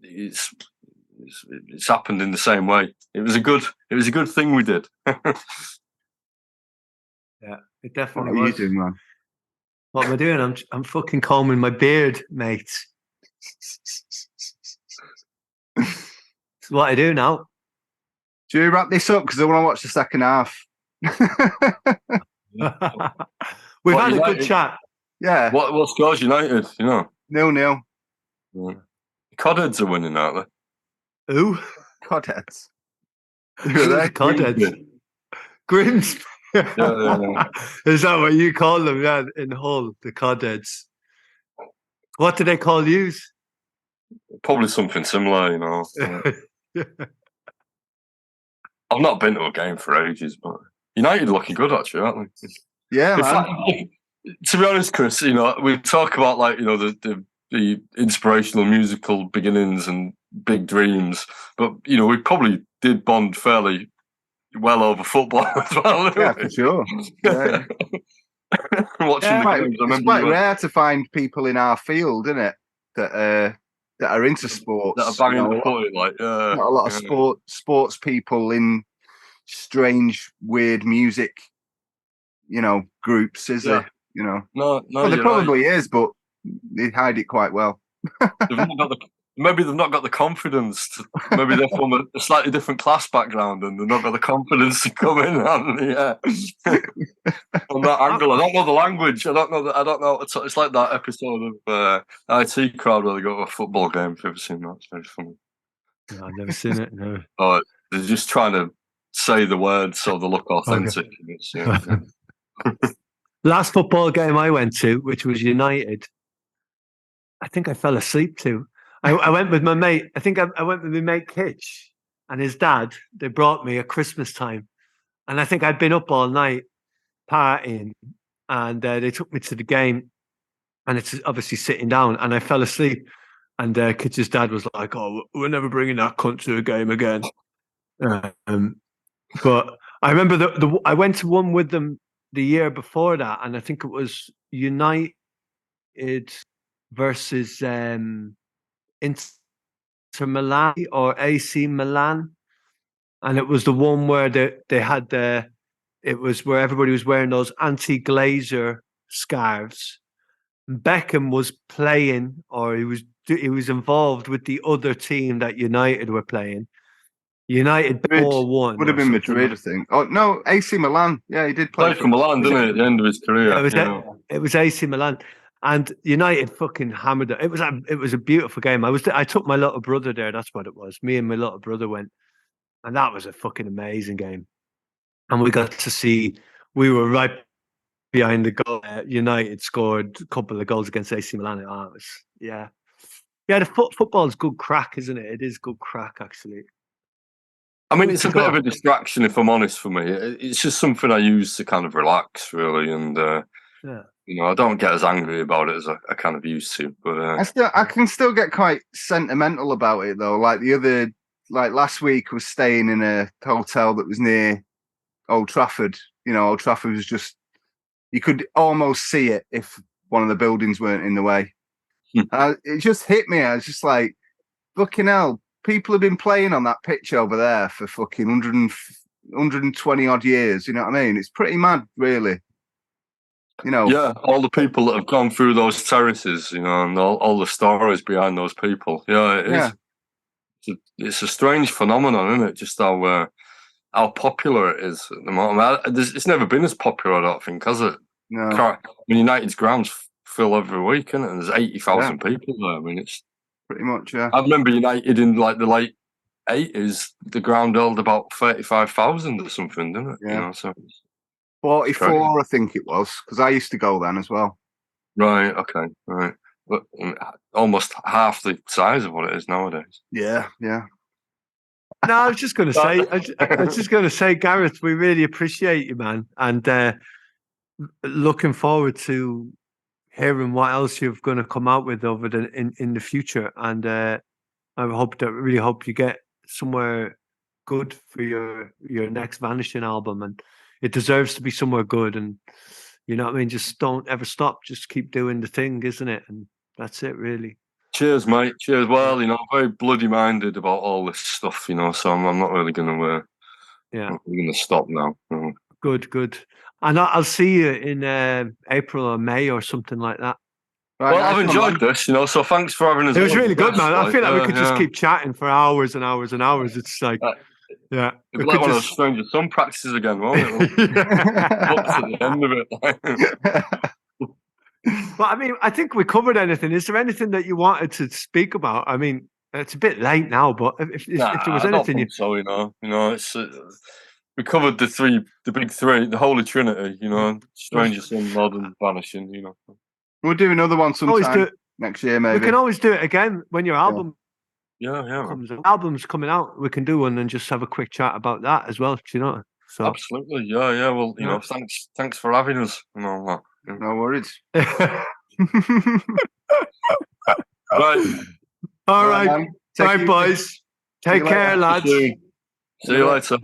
it's happened in the same way. It was a good thing we did. Yeah, it definitely was. What are you doing, man? What am I doing? I'm fucking combing my beard, mate. That's what I do now. Do you wrap this up? Because I want to watch the second half. We've had a good chat. Yeah. What scores United? 0-0. Yeah. Codheads are winning, aren't they? Who? Codheads. Who's the Codheads? Grimsby. Yeah. Is that what you call them? Yeah, in Hull, the Codheads. What do they call you? Probably something similar, I've not been to a game for ages, but United are looking good, actually, aren't they? Yeah, man. To be honest, Chris, we talk about like the inspirational musical beginnings and big dreams, but we probably did bond fairly well over football as well. Yeah, for sure. Yeah. Watching the games, it's quite rare to find people in our field, isn't it, that are into sports, that are banging the footy, like not a lot of sports people in strange, weird music, groups, is there? No, well, there probably is, but they hide it quite well. Maybe they've not got the confidence. Maybe they're from a slightly different class background, and they've not got the confidence to come in on that angle. I don't know the language. I don't know. It's like that episode of IT Crowd where they go to a football game. If you've ever seen that, it's very funny. No, I've never seen it. No. Oh, they're just trying to say the words so they look authentic. Okay. Last football game I went to, which was United, I think I fell asleep too. I went with my mate. I think I went with my mate Kitch and his dad. They brought me at Christmas time, and I think I'd been up all night partying, and they took me to the game, and it's obviously sitting down, and I fell asleep. And Kitch's dad was like, "Oh, we're never bringing that cunt to a game again." But I remember I went to one with them the year before that, and I think it was United versus Inter Milan or AC Milan, and it was the one where they had it was where everybody was wearing those anti-glazer scarves. Beckham was playing, or he was involved with the other team that United were playing. United 4-1. Would have been Madrid, I think. Oh no, AC Milan. Yeah, he did play for Milan, didn't he? At the end of his career, it was AC Milan, and United fucking hammered it. It was a beautiful game. I took my little brother there. That's what it was. Me and my little brother went, and that was a fucking amazing game. And we got to see. We were right behind the goal. United scored a couple of goals against AC Milan. Oh, it was, yeah. The football's good crack, isn't it? It is good crack, actually. I mean, it's a bit of a distraction, if I'm honest. For me, it's just something I use to kind of relax, really, and I don't get as angry about it as I kind of used to. But I can still get quite sentimental about it though. Like last week, I was staying in a hotel that was near Old Trafford. Old Trafford was just, you could almost see it if one of the buildings weren't in the way. It just hit me. I was just like, fucking hell, people have been playing on that pitch over there for fucking 120 odd years. You know what I mean? It's pretty mad, really. Yeah, all the people that have gone through those terraces, and all the stories behind those people. Yeah, it is. It's a strange phenomenon, isn't it? Just how popular it is at the moment. It's never been as popular, I don't think, has it? No. United's grounds fill every week, isn't it? And there's 80,000 people there. I mean, it's pretty much, yeah. I remember United in like the late 80s, the ground held about 35,000 or something, didn't it? Yeah. So 44, I think it was, because I used to go then as well. Right. Okay. Right. But almost half the size of what it is nowadays. Yeah. Yeah. No, I was just going to say, Gareth, we really appreciate you, man, and looking forward to hearing what else you're going to come out with over in the future. And I really hope you get somewhere good for your next Vanishing album, and it deserves to be somewhere good. And you know what I mean? Just don't ever stop. Just keep doing the thing, isn't it? And that's it, really. Cheers, mate. Cheers. Well, I'm very bloody minded about all this stuff, so I'm not really going to. I'm going to stop now. Good. And I'll see you in April or May or something like that. Right, well, I've enjoyed this, so thanks for having us. It was really good, man. I feel like we could just keep chatting for hours and hours and hours. It's like, it'll be like one of those Stranger Sun practices again, won't it? Books at the end of it. Well, I mean, I think we covered anything. Is there anything that you wanted to speak about? I mean, it's a bit late now, but if there was anything, it's we covered the big three, the Holy Trinity. Stranger Sun, Modern, Vanishing. We'll do another one sometime next year, maybe. We can always do it again when your album comes out. Album's coming out. We can do one and just have a quick chat about that as well. Do you know? So absolutely, yeah. Well, thanks for having us and all that. No worries. Right. All right. Bye, boys. Take care, lads. See you later.